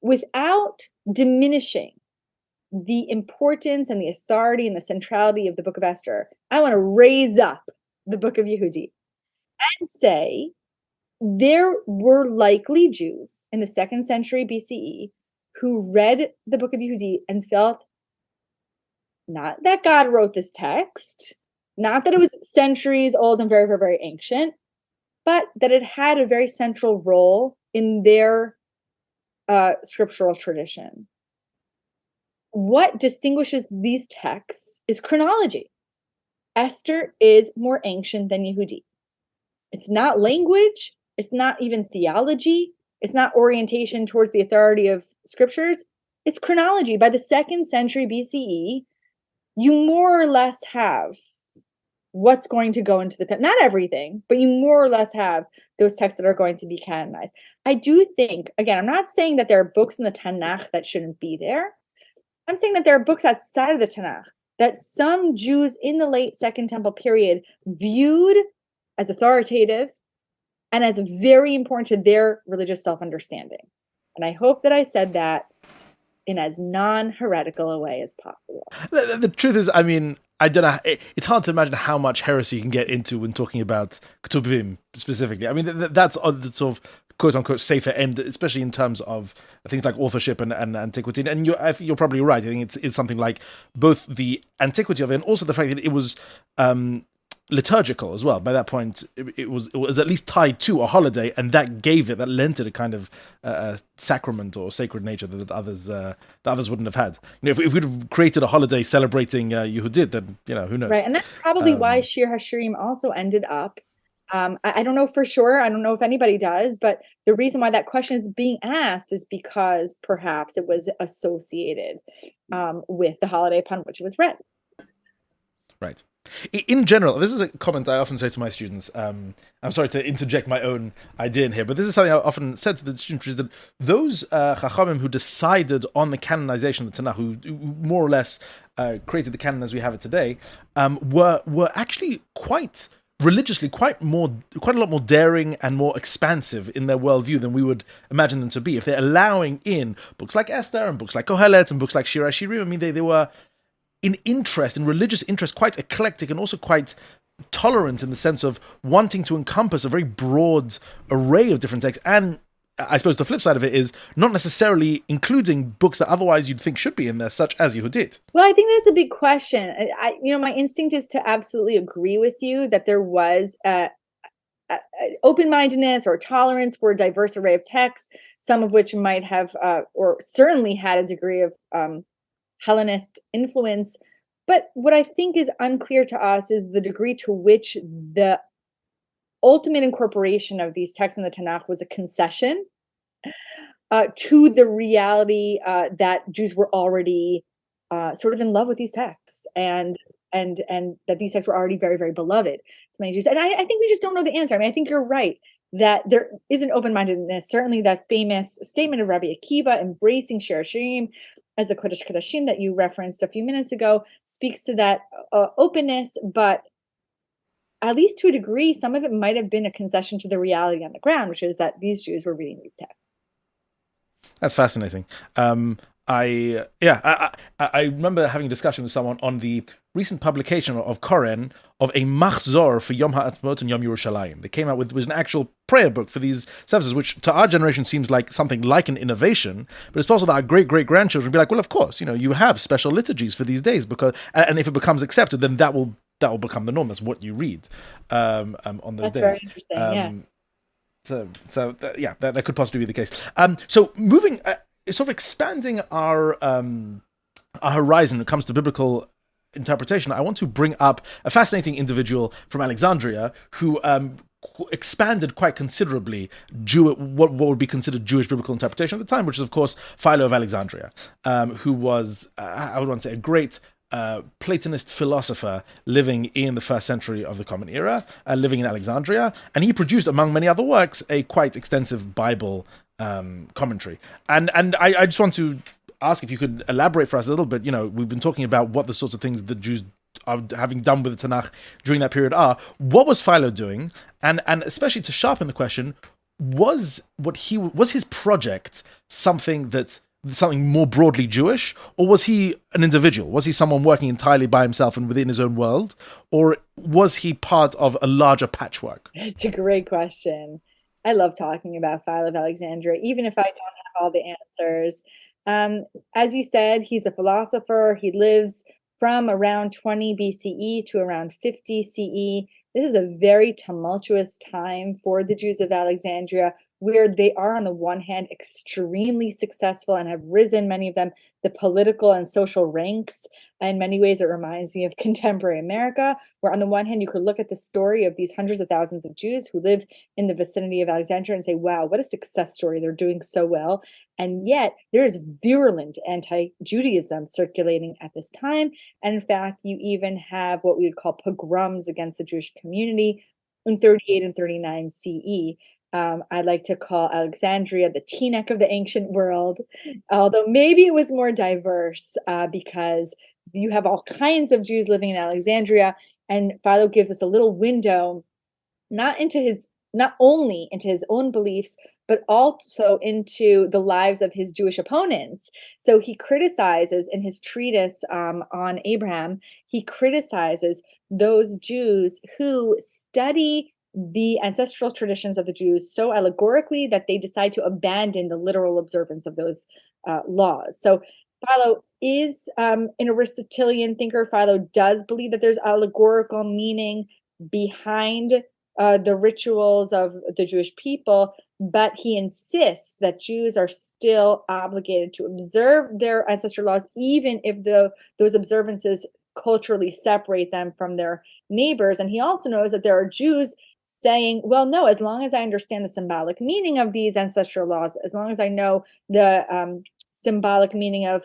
without diminishing the importance and the authority and the centrality of the book of Esther, I want to raise up the book of Yehudit and say there were likely Jews in the 2nd century BCE who read the book of Yehudit and felt not that God wrote this text, not that it was centuries old and very, very, very ancient, but that it had a very central role in their scriptural tradition. What distinguishes these texts is chronology. Esther is more ancient than Yehudit. It's not language. It's not even theology. It's not orientation towards the authority of scriptures. It's chronology. By the 2nd century BCE, you more or less have what's going to go into the text. Not everything, but you more or less have those texts that are going to be canonized. I do think, again, I'm not saying that there are books in the Tanakh that shouldn't be there. I'm saying that there are books outside of the Tanakh that some Jews in the late Second Temple period viewed as authoritative and as very important to their religious self-understanding. And I hope that I said that in as non-heretical a way as possible. The truth is, I don't know. It's hard to imagine how much heresy you can get into when talking about Ketuvim specifically. That's on the sort of quote-unquote safer end, especially in terms of things like authorship and antiquity. And you're probably right. I think it's something like both the antiquity of it and also the fact that it was liturgical as well. By that point, it was at least tied to a holiday, and that lent it a kind of sacrament or sacred nature that others wouldn't have had. If we'd have created a holiday celebrating Yehudit, then who knows? Right, and that's probably why Shir HaShirim also ended up. I don't know for sure. I don't know if anybody does, but the reason why that question is being asked is because perhaps it was associated with the holiday upon which it was read. Right. In general, this is a comment I often say to my students. I'm sorry to interject my own idea in here, but this is something I often said to the students, is that those Chachamim who decided on the canonization of the Tanakh, who more or less created the canon as we have it today, were actually quite religiously quite a lot more daring and more expansive in their worldview than we would imagine them to be. If they're allowing in books like Esther and books like Kohelet and books like Shir HaShirim, they were in interest, in religious interest, quite eclectic and also quite tolerant in the sense of wanting to encompass a very broad array of different texts. And I suppose the flip side of it is not necessarily including books that otherwise you'd think should be in there, such as Yehudit. Well, I think that's a big question. My instinct is to absolutely agree with you that there was a open-mindedness or tolerance for a diverse array of texts, some of which might have or certainly had a degree of Hellenist influence. But what I think is unclear to us is the degree to which the ultimate incorporation of these texts in the Tanakh was a concession to the reality that Jews were already sort of in love with these texts, and that these texts were already very, very beloved to many Jews. And I think we just don't know the answer. I mean, I think you're right that there is an open-mindedness. Certainly that famous statement of Rabbi Akiva embracing Shir Hashirim as a Kodesh Kodashim that you referenced a few minutes ago speaks to that openness, but at least to a degree, some of it might have been a concession to the reality on the ground, which is that these Jews were reading these texts. That's fascinating. I remember having a discussion with someone on the recent publication of Koren of a machzor for Yom HaAtzmaut and Yom Yerushalayim. They came out with an actual prayer book for these services, which to our generation seems like something like an innovation, but it's possible that our great-great-grandchildren will be like, well, of course, you have special liturgies for these days, and if it becomes accepted, then that will become the norm. That's what you read on those days. That's very interesting, yes. That could possibly be the case. So moving, sort of expanding our horizon when it comes to biblical interpretation, I want to bring up a fascinating individual from Alexandria who expanded quite considerably what would be considered Jewish biblical interpretation at the time, which is, of course, Philo of Alexandria, who was, I would want to say, a great Platonist philosopher living in the first century of the Common Era, living in Alexandria, and he produced, among many other works, a quite extensive Bible commentary. And I just want to ask if you could elaborate for us a little bit. We've been talking about what the sorts of things the Jews are having done with the Tanakh during that period are. What was Philo doing? And especially to sharpen the question, was his project something more broadly Jewish, or was he an individual? Was he someone working entirely by himself and within his own world, or was he part of a larger patchwork? It's a great question. I love talking about Philo of Alexandria, even if I don't have all the answers. As you said, he's a philosopher. He lives from around 20 BCE to around 50 CE. This is a very tumultuous time for the Jews of Alexandria, where they are, on the one hand, extremely successful and have risen, many of them, the political and social ranks. In many ways, it reminds me of contemporary America, where on the one hand, you could look at the story of these hundreds of thousands of Jews who lived in the vicinity of Alexandria and say, wow, what a success story. They're doing so well. And yet there is virulent anti-Judaism circulating at this time. And in fact, you even have what we would call pogroms against the Jewish community in 38 and 39 CE. I like to call Alexandria the Teaneck of the ancient world, although maybe it was more diverse because you have all kinds of Jews living in Alexandria, and Philo gives us a little window, not only into his own beliefs, but also into the lives of his Jewish opponents. So he criticizes in his treatise on Abraham, he criticizes those Jews who study the ancestral traditions of the Jews so allegorically that they decide to abandon the literal observance of those laws. So Philo is an Aristotelian thinker. Philo does believe that there's allegorical meaning behind the rituals of the Jewish people, but he insists that Jews are still obligated to observe their ancestral laws, even if those observances culturally separate them from their neighbors. And he also knows that there are Jews saying, well, no, as long as I understand the symbolic meaning of these ancestral laws, as long as I know the symbolic meaning of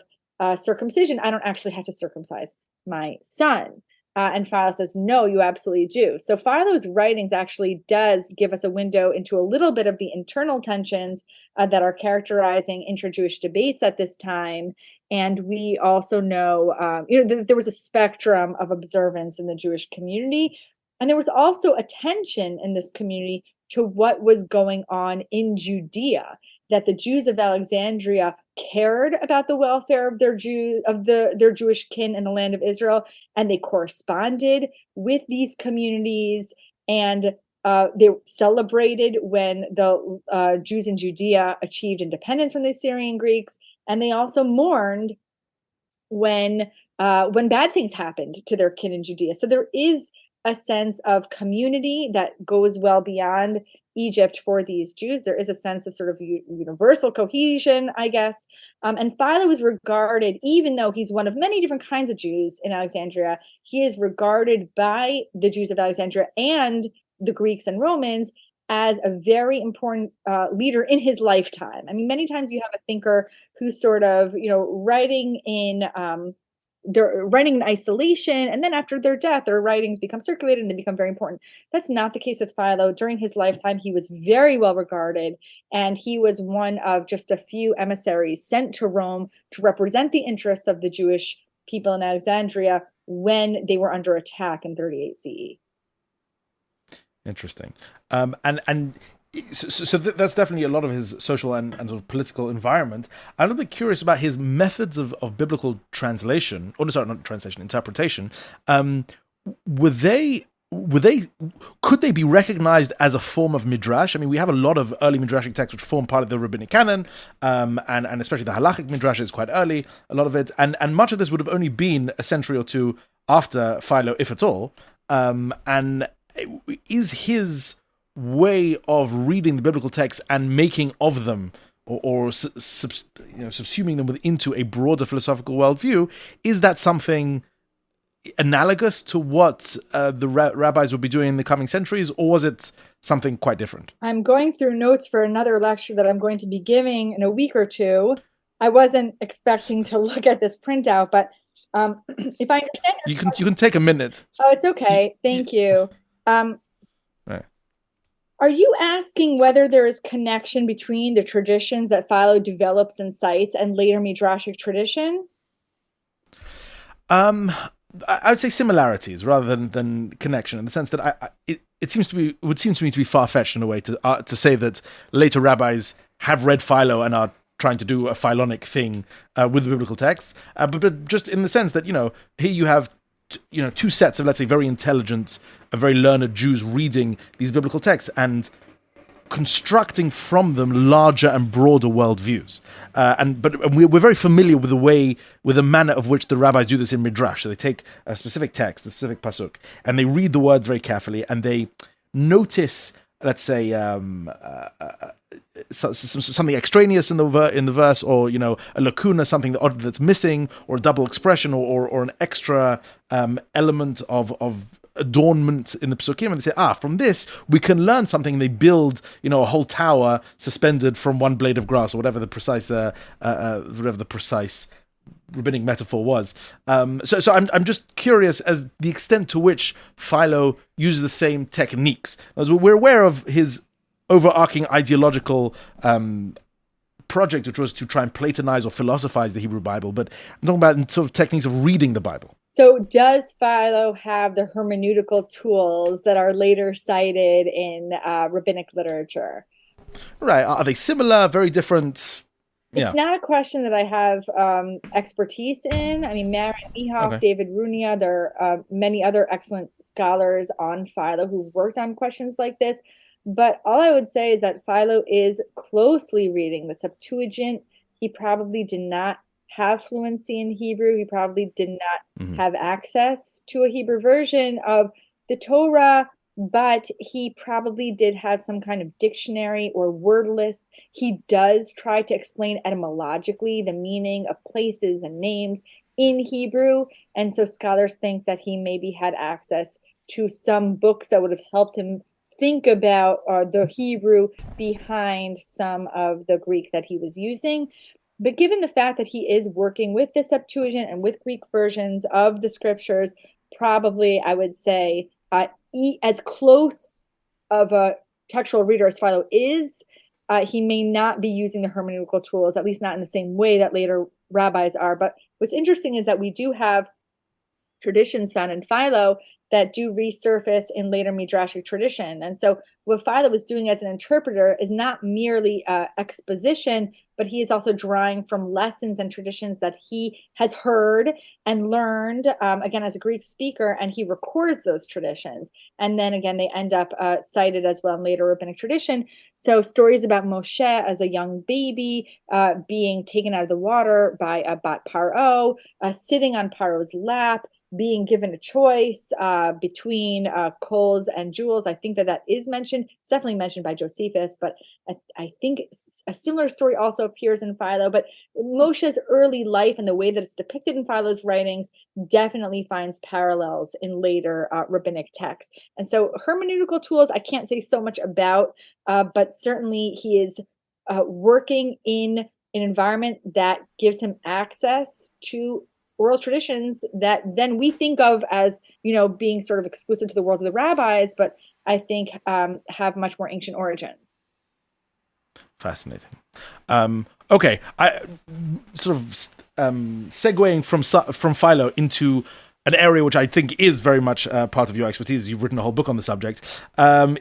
circumcision, I don't actually have to circumcise my son. And Philo says, no, you absolutely do. So Philo's writings actually does give us a window into a little bit of the internal tensions that are characterizing intra-Jewish debates at this time. And we also know, there was a spectrum of observance in the Jewish community. And there was also a tension in this community to what was going on in Judea. that the Jews of Alexandria cared about the welfare of their their Jewish kin in the land of Israel, and they corresponded with these communities, and they celebrated when the Jews in Judea achieved independence from the Assyrian Greeks, and they also mourned when bad things happened to their kin in Judea. So there is a sense of community that goes well beyond Egypt for these Jews. There is a sense of sort of universal cohesion, I guess. And Philo is regarded, even though he's one of many different kinds of Jews in Alexandria, he is regarded by the Jews of Alexandria and the Greeks and Romans as a very important leader in his lifetime. I mean, many times you have a thinker who's sort of, writing in they're writing in isolation, and then after their death, their writings become circulated and they become very important. That's not the case with Philo. During his lifetime, he was very well regarded, and he was one of just a few emissaries sent to Rome to represent the interests of the Jewish people in Alexandria when they were under attack in 38 CE. Interesting. So that's definitely a lot of his social and sort of political environment. I'm a little bit curious about his methods of biblical translation, or no, sorry, not translation, interpretation. Could they be recognized as a form of midrash? I mean, we have a lot of early midrashic texts which form part of the rabbinic canon, and especially the halachic midrash is quite early, a lot of it, and much of this would have only been a century or two after Philo, if at all. And is his way of reading the biblical texts and making of them, or subsuming them into a broader philosophical worldview, is that something analogous to what the rabbis would be doing in the coming centuries, or was it something quite different? I'm going through notes for another lecture that I'm going to be giving in a week or two. I wasn't expecting to look at this printout, but if I understand, you can take a minute. Oh, it's okay. Thank you. Right. Are you asking whether there is connection between the traditions that Philo develops and cites and later midrashic tradition? I would say similarities rather than connection, in the sense that it would seem to me to be far-fetched in a way to say that later rabbis have read Philo and are trying to do a Philonic thing with the biblical texts, but just in the sense that here you have two sets of, let's say, very intelligent, very learned Jews reading these biblical texts and constructing from them larger and broader worldviews. But we're very familiar with the manner of which the rabbis do this in Midrash. So they take a specific text, a specific pasuk, and they read the words very carefully, and they notice, let's say, something extraneous in the verse, or a lacuna, something that's missing, or a double expression, or an extra element of adornment in the psukim, and they say, from this we can learn something. And they build, a whole tower suspended from one blade of grass, or whatever the precise rabbinic metaphor was. So I'm just curious as the extent to which Philo uses the same techniques. As we're aware of his overarching ideological project, which was to try and Platonize or philosophize the Hebrew Bible, but I'm talking about sort of techniques of reading the Bible. So does Philo have the hermeneutical tools that are later cited in rabbinic literature? Right. Are they similar, very different? It's not a question that I have expertise in. I mean, Marin Mihoff, okay, David Runia, there are many other excellent scholars on Philo who've worked on questions like this. But all I would say is that Philo is closely reading the Septuagint. He probably did not have fluency in Hebrew. He probably did not have access to a Hebrew version of the Torah, but he probably did have some kind of dictionary or word list. He does try to explain etymologically the meaning of places and names in Hebrew. And so scholars think that he maybe had access to some books that would have helped him think about the Hebrew behind some of the Greek that he was using. But given the fact that he is working with the Septuagint and with Greek versions of the scriptures, probably I would say as close of a textual reader as Philo is, he may not be using the hermeneutical tools, at least not in the same way that later rabbis are. But what's interesting is that we do have traditions found in Philo that do resurface in later Midrashic tradition. And so what Philo was doing as an interpreter is not merely exposition, but he is also drawing from lessons and traditions that he has heard and learned, again, as a Greek speaker, and he records those traditions. And then again, they end up cited as well in later rabbinic tradition. So stories about Moshe as a young baby being taken out of the water by Bat Paro, sitting on Paro's lap, being given a choice between coals and jewels. I think that is mentioned. It's definitely mentioned by Josephus, but I think a similar story also appears in Philo. But Moshe's early life and the way that it's depicted in Philo's writings definitely finds parallels in later rabbinic texts. And so hermeneutical tools, I can't say so much about, but certainly he is working in an environment that gives him access to oral traditions that then we think of as, being sort of exclusive to the world of the rabbis, but I think have much more ancient origins. Fascinating. Okay, I sort of segueing from Philo into an area which I think is very much part of your expertise. You've written a whole book on the subject.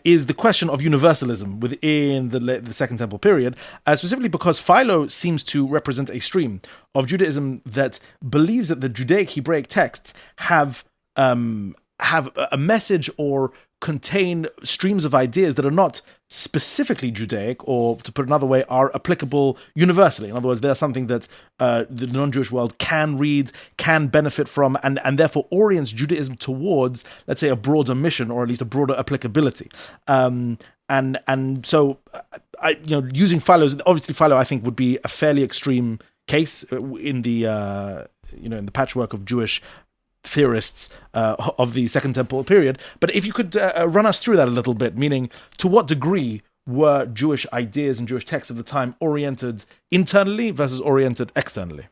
Is the question of universalism within the Second Temple period, specifically because Philo seems to represent a stream of Judaism that believes that the Judaic Hebraic texts have a message or contain streams of ideas that are not specifically Judaic, or to put another way, are applicable universally. In other words, they're something that the non-Jewish world can read, can benefit from, and therefore orients Judaism towards, let's say, a broader mission, or at least a broader applicability. And so, using Philo's, obviously Philo, I think, would be a fairly extreme case in the in the patchwork of Jewish theorists of the Second Temple period. But if you could run us through that a little bit, meaning to what degree were Jewish ideas and Jewish texts of the time oriented internally versus oriented externally?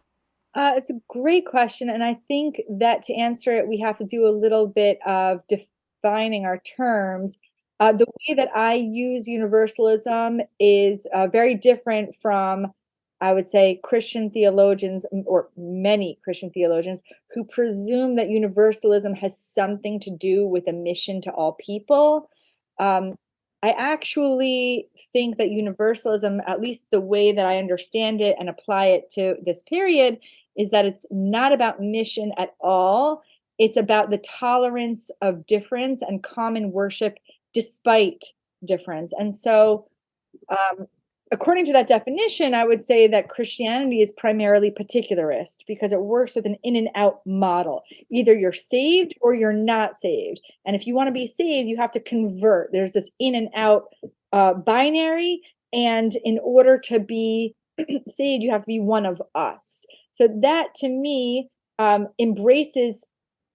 It's a great question. And I think that to answer it, we have to do a little bit of defining our terms. The way that I use universalism is very different from, I would say, Christian theologians, or many Christian theologians, who presume that universalism has something to do with a mission to all people. I actually think that universalism, at least the way that I understand it and apply it to this period, is that it's not about mission at all. It's about the tolerance of difference and common worship despite difference. And so, according to that definition, I would say that Christianity is primarily particularist because it works with an in and out model. Either you're saved or you're not saved. And if you want to be saved, you have to convert. There's this in and out binary. And in order to be saved, you have to be one of us. So that, to me, embraces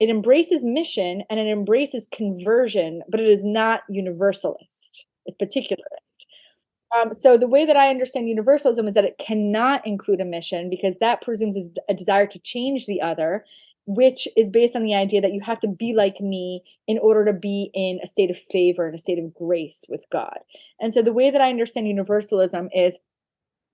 mission and it embraces conversion, but it is not universalist. It's particularist. So the way that I understand universalism is that it cannot include a mission, because that presumes a desire to change the other, which is based on the idea that you have to be like me in order to be in a state of favor and a state of grace with God. And so the way that I understand universalism is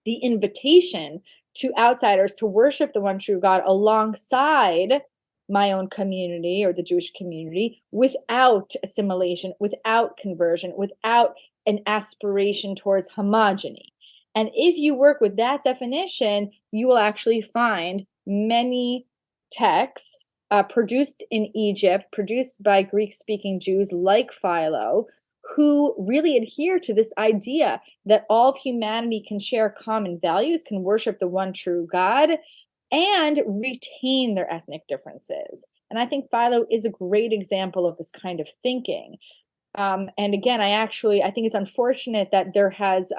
the invitation to outsiders to worship the one true God alongside my own community or the Jewish community, without assimilation, without conversion, without an aspiration towards homogeny. And if you work with that definition, you will actually find many texts produced in Egypt, produced by Greek-speaking Jews like Philo, who really adhere to this idea that all of humanity can share common values, can worship the one true God, and retain their ethnic differences. And I think Philo is a great example of this kind of thinking. And again, I think it's unfortunate that there has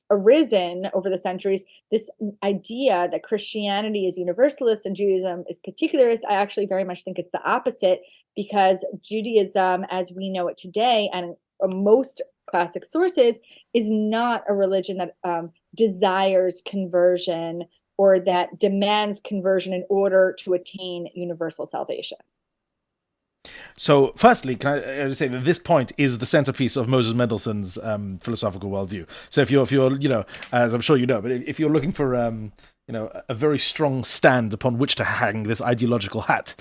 arisen over the centuries this idea that Christianity is universalist and Judaism is particularist. I actually very much think it's the opposite, because Judaism, as we know it today, and most classic sources, is not a religion that desires conversion or that demands conversion in order to attain universal salvation. So, firstly, can I just say that this point is the centerpiece of Moses Mendelssohn's philosophical worldview. So, if you're, as I'm sure you know, but if you're looking for a very strong stand upon which to hang this ideological hat.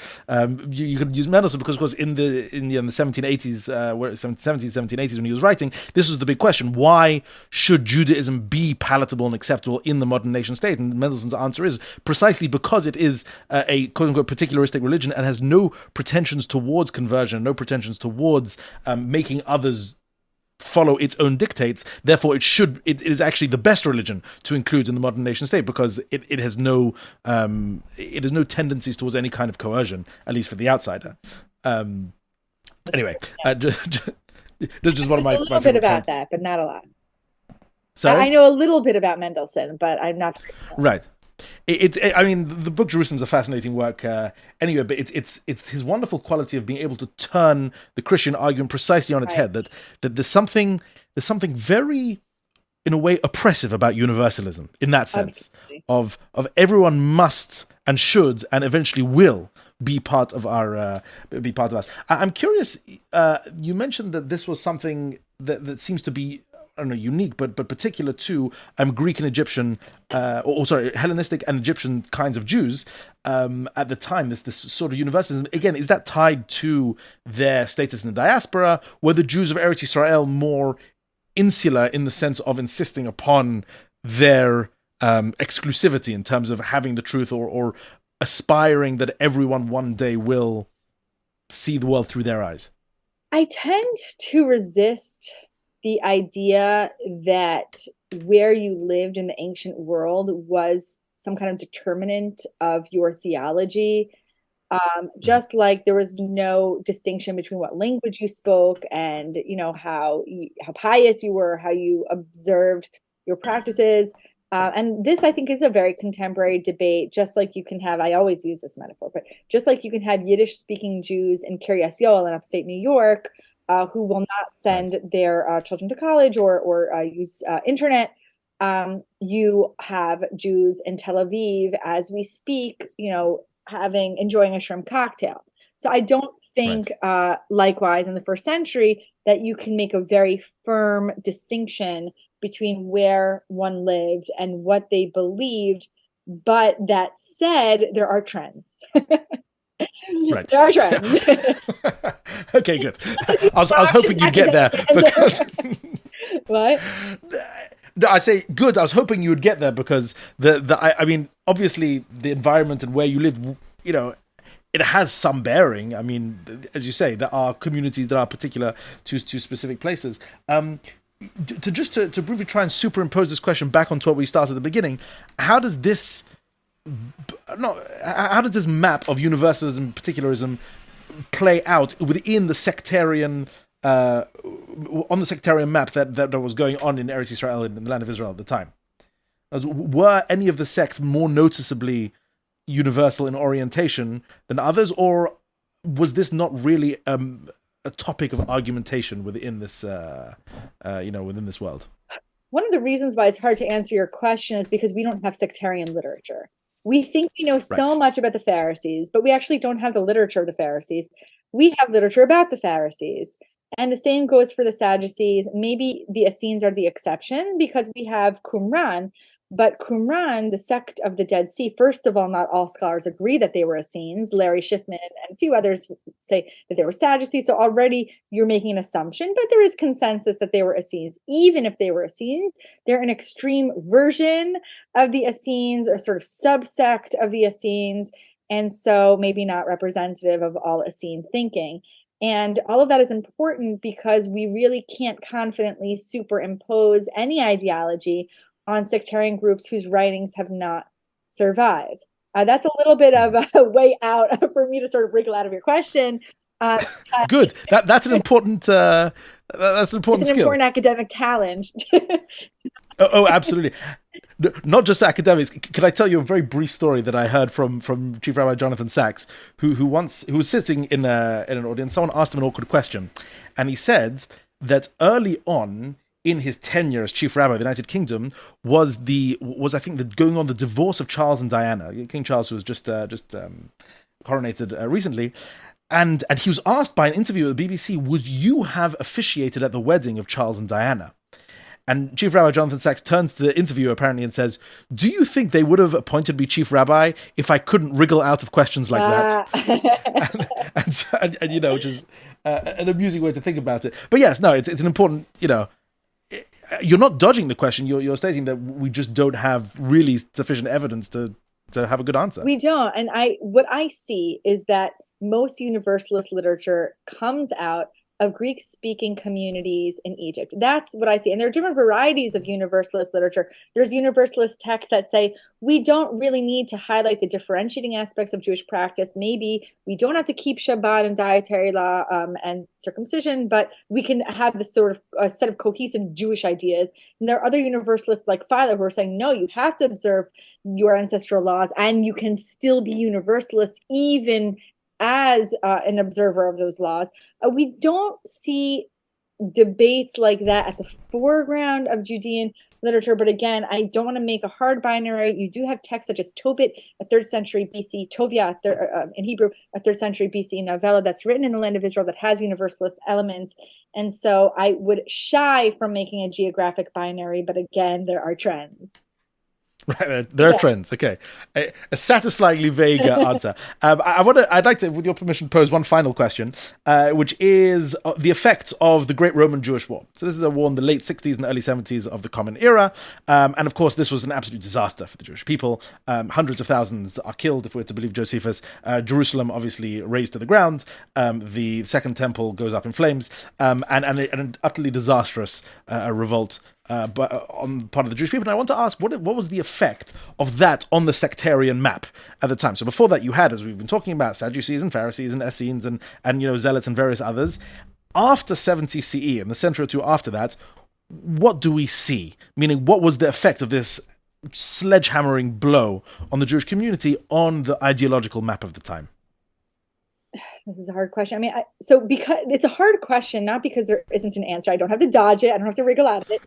You could use Mendelssohn because, of course, in the 1780s, 1780s, when he was writing, this was the big question: why should Judaism be palatable and acceptable in the modern nation state? And Mendelssohn's answer is precisely because it is a quote unquote particularistic religion and has no pretensions towards conversion, no pretensions towards making others follow its own dictates. Therefore, it is actually the best religion to include in the modern nation state because it has no tendencies towards any kind of coercion, at least for the outsider. Anyway, just one of my a little bit about that, but not a lot. Sorry? I know a little bit about Mendelssohn, but I'm not right. I mean, the book Jerusalem's a fascinating work anyway, but it's his wonderful quality of being able to turn the Christian argument precisely on its head. That there's something very, in a way, oppressive about universalism in that sense. Absolutely. of everyone must and should and eventually will be part of us. I'm curious. You mentioned that this was something that seems to be, I don't know, unique, but particular to Greek and Egyptian, Hellenistic and Egyptian kinds of Jews at the time. This sort of universalism. Again, is that tied to their status in the diaspora? Were the Jews of Eretz Israel more insular in the sense of insisting upon their exclusivity in terms of having the truth, or aspiring that everyone one day will see the world through their eyes? I tend to resist the idea that where you lived in the ancient world was some kind of determinant of your theology. Just like there was no distinction between what language you spoke and, how pious you were, how you observed your practices. And this, I think, is a very contemporary debate, just like you can have, I always use this metaphor, but just like you can have Yiddish-speaking Jews in Kiryas Yoel in upstate New York, who will not send their children to college or use internet. You have Jews in Tel Aviv as we speak, enjoying a shrimp cocktail. So I don't think, likewise, in the first century, that you can make a very firm distinction between where one lived and what they believed. But that said, there are trends. Right. There are trends. Okay, good. I was hoping you'd get there because what? I say good. I was hoping you would get there because I mean, obviously, the environment and where you live, it has some bearing. I mean, as you say, there are communities that are particular to specific places. To briefly try and superimpose this question back onto what we started at the beginning, how does this map of universalism, particularism, play out within the sectarian, on the sectarian map that was going on in Eretz Israel, in the land of Israel at the time? Were any of the sects more noticeably universal in orientation than others, or was this not really a topic of argumentation within this, within this world? One of the reasons why it's hard to answer your question is because we don't have sectarian literature. We think we know so much about the Pharisees, but we actually don't have the literature of the Pharisees. We have literature about the Pharisees. And the same goes for the Sadducees. Maybe the Essenes are the exception because we have Qumran. But Qumran, the sect of the Dead Sea, first of all, not all scholars agree that they were Essenes. Larry Schiffman and a few others say that they were Sadducees. So already you're making an assumption, but there is consensus that they were Essenes. Even if they were Essenes, they're an extreme version of the Essenes, a sort of subsect of the Essenes, and so maybe not representative of all Essene thinking. And all of that is important because we really can't confidently superimpose any ideology on sectarian groups whose writings have not survived. That's a little bit of a way out for me to sort of wriggle out of your question. Good. That's an important. That's an important it's an skill. Important academic talent. Oh, absolutely. Not just academics. Could I tell you a very brief story that I heard from Chief Rabbi Jonathan Sachs, who was sitting in an audience. Someone asked him an awkward question, and he said that early on in his tenure as Chief Rabbi of the United Kingdom was I think going on the divorce of Charles and Diana, King Charles, who was just coronated recently, and he was asked by an interview at the BBC, would you have officiated at the wedding of Charles and Diana? And Chief Rabbi Jonathan Sachs turns to the interviewer apparently and says, "Do you think they would have appointed me chief rabbi if I couldn't wriggle out of questions like that?" Which is an amusing way to think about it. But yes, no, it's an important, you're not dodging the question. You're stating that we just don't have really sufficient evidence to have a good answer. We don't. And what I see is that most Universalist literature comes out of Greek-speaking communities in Egypt. That's what I see. And there are different varieties of Universalist literature. There's Universalist texts that say, we don't really need to highlight the differentiating aspects of Jewish practice. Maybe we don't have to keep Shabbat and dietary law and circumcision, but we can have this sort of set of cohesive Jewish ideas. And there are other Universalists like Philo who are saying, no, you have to observe your ancestral laws and you can still be Universalist even as an observer of those laws. We don't see debates like that at the foreground of Judean literature. But again, I don't want to make a hard binary. You do have texts such as Tobit, a 3rd century BC, Tovia in Hebrew, a 3rd century BC novella that's written in the land of Israel that has Universalist elements. And so I would shy from making a geographic binary. But again, there are trends. Right, there are trends. Okay, a satisfyingly vague answer. I'd like to, with your permission, pose one final question, which is the effects of the Great Roman Jewish War. So this is a war in the late 60s and early 70s of the Common Era, and of course this was an absolute disaster for the Jewish people. Hundreds of thousands are killed, if we're to believe Josephus. Jerusalem obviously razed to the ground. The Second Temple goes up in flames, and an utterly disastrous revolt. But on the part of the Jewish people. And I want to ask, what was the effect of that on the sectarian map at the time? So before that, you had, as we've been talking about, Saducees and Pharisees and Essenes and Zealots and various others. After 70 CE and the century or two after that, what do we see? Meaning, what was the effect of this sledgehammering blow on the Jewish community on the ideological map of the time? This is a hard question. I mean, because it's a hard question, not because there isn't an answer. I don't have to dodge it. I don't have to wriggle out of it.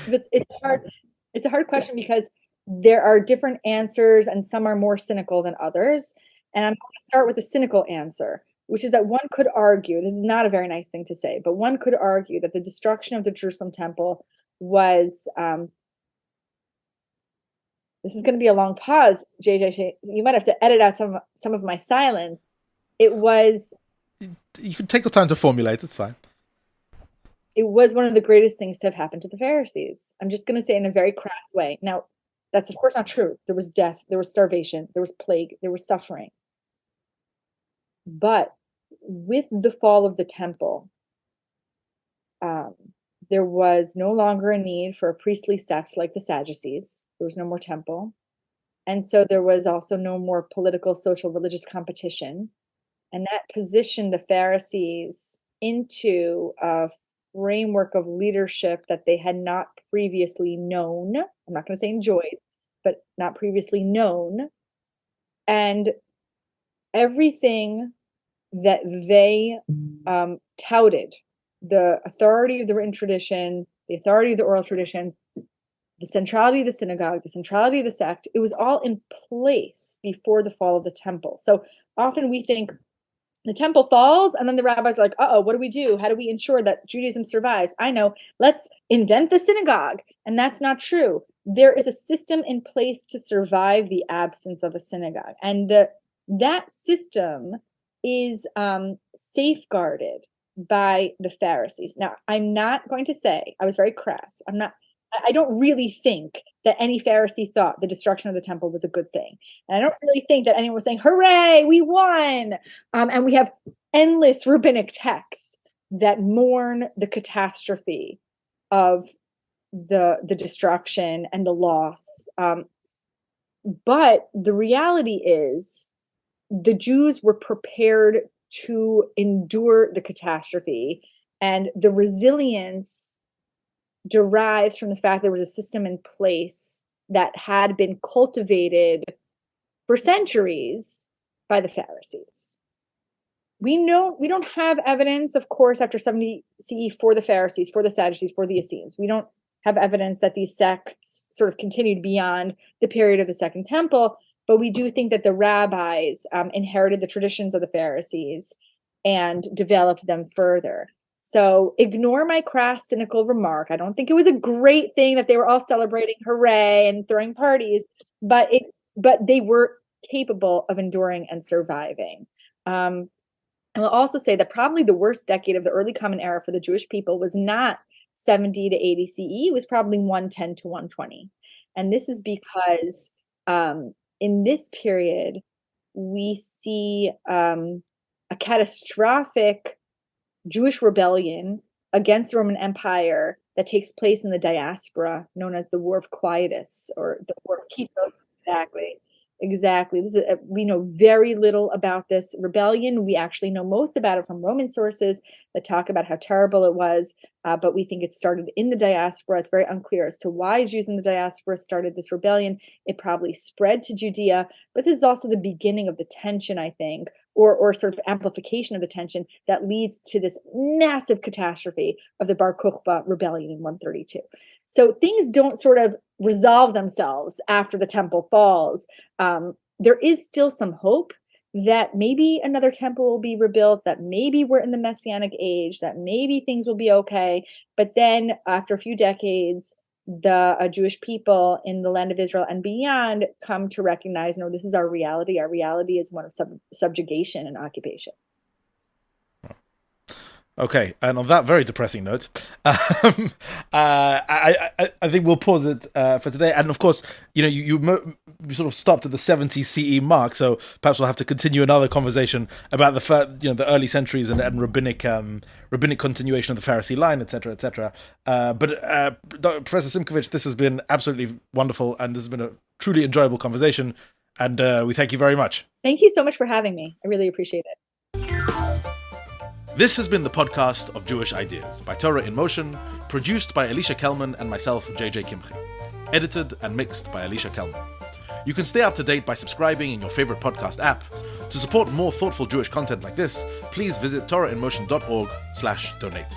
But it's a hard question because there are different answers and some are more cynical than others. And I'm going to start with the cynical answer, which is that one could argue, this is not a very nice thing to say, but one could argue that the destruction of the Jerusalem temple was, this is going to be a long pause, JJ. You might have to edit out some of my silence. It was... You can take your time to formulate, it's fine. It was one of the greatest things to have happened to the Pharisees. I'm just going to say it in a very crass way. Now, that's of course not true. There was death, there was starvation, there was plague, there was suffering. But with the fall of the temple, there was no longer a need for a priestly sect like the Sadducees. There was no more temple. And so there was also no more political, social, religious competition. And that positioned the Pharisees into a framework of leadership that they had not previously known. I'm not going to say enjoyed, but not previously known. And everything that they touted, the authority of the written tradition, the authority of the oral tradition, the centrality of the synagogue, the centrality of the sect, it was all in place before the fall of the temple. So often we think the temple falls and then the rabbis are like, uh-oh, what do we do? How do we ensure that Judaism survives? I know, let's invent the synagogue. And that's not true. There is a system in place to survive the absence of a synagogue. And that system is safeguarded by the Pharisees. Now, I'm not going to say, I was very crass. I don't really think that any Pharisee thought the destruction of the temple was a good thing. And I don't really think that anyone was saying, hooray, we won. And we have endless rabbinic texts that mourn the catastrophe of the destruction and the loss. But the reality is the Jews were prepared to endure the catastrophe, and the resilience derives from the fact there was a system in place that had been cultivated for centuries by the Pharisees. We don't have evidence, of course, after 70 CE for the Pharisees, for the Sadducees, for the Essenes. We don't have evidence that these sects sort of continued beyond the period of the Second Temple, but we do think that the rabbis inherited the traditions of the Pharisees and developed them further. So ignore my crass, cynical remark. I don't think it was a great thing that they were all celebrating hooray and throwing parties, but they were capable of enduring and surviving. And we'll also say that probably the worst decade of the early Common Era for the Jewish people was not 70 to 80 CE, it was probably 110 to 120. And this is because in this period, we see a catastrophic Jewish rebellion against the Roman Empire that takes place in the diaspora, known as the War of Quietus or the War of Kitos. Exactly. We know very little about this rebellion. We actually know most about it from Roman sources that talk about how terrible it was, but we think it started in the diaspora. It's very unclear as to why Jews in the diaspora started this rebellion. It probably spread to Judea, but this is also the beginning of the tension, I think, or sort of amplification of the tension that leads to this massive catastrophe of the Bar Kokhba rebellion in 132. So things don't sort of resolve themselves after the temple falls. There is still some hope that maybe another temple will be rebuilt, that maybe we're in the Messianic age, that maybe things will be okay. But then after a few decades, the Jewish people in the land of Israel and beyond come to recognize, no, this is our reality. Our reality is one of subjugation and occupation. Okay, and on that very depressing note, I think we'll pause it for today. And of course, you sort of stopped at the 70 CE mark, so perhaps we'll have to continue another conversation about the early centuries and rabbinic continuation of the Pharisee line, etc., etc. But Professor Simkovich, this has been absolutely wonderful, and this has been a truly enjoyable conversation, and we thank you very much. Thank you so much for having me. I really appreciate it. This has been the podcast of Jewish Ideas by Torah in Motion, produced by Alicia Kelman and myself, JJ Kimchi. Edited and mixed by Alicia Kelman. You can stay up to date by subscribing in your favorite podcast app. To support more thoughtful Jewish content like this, please visit torahinmotion.org/donate.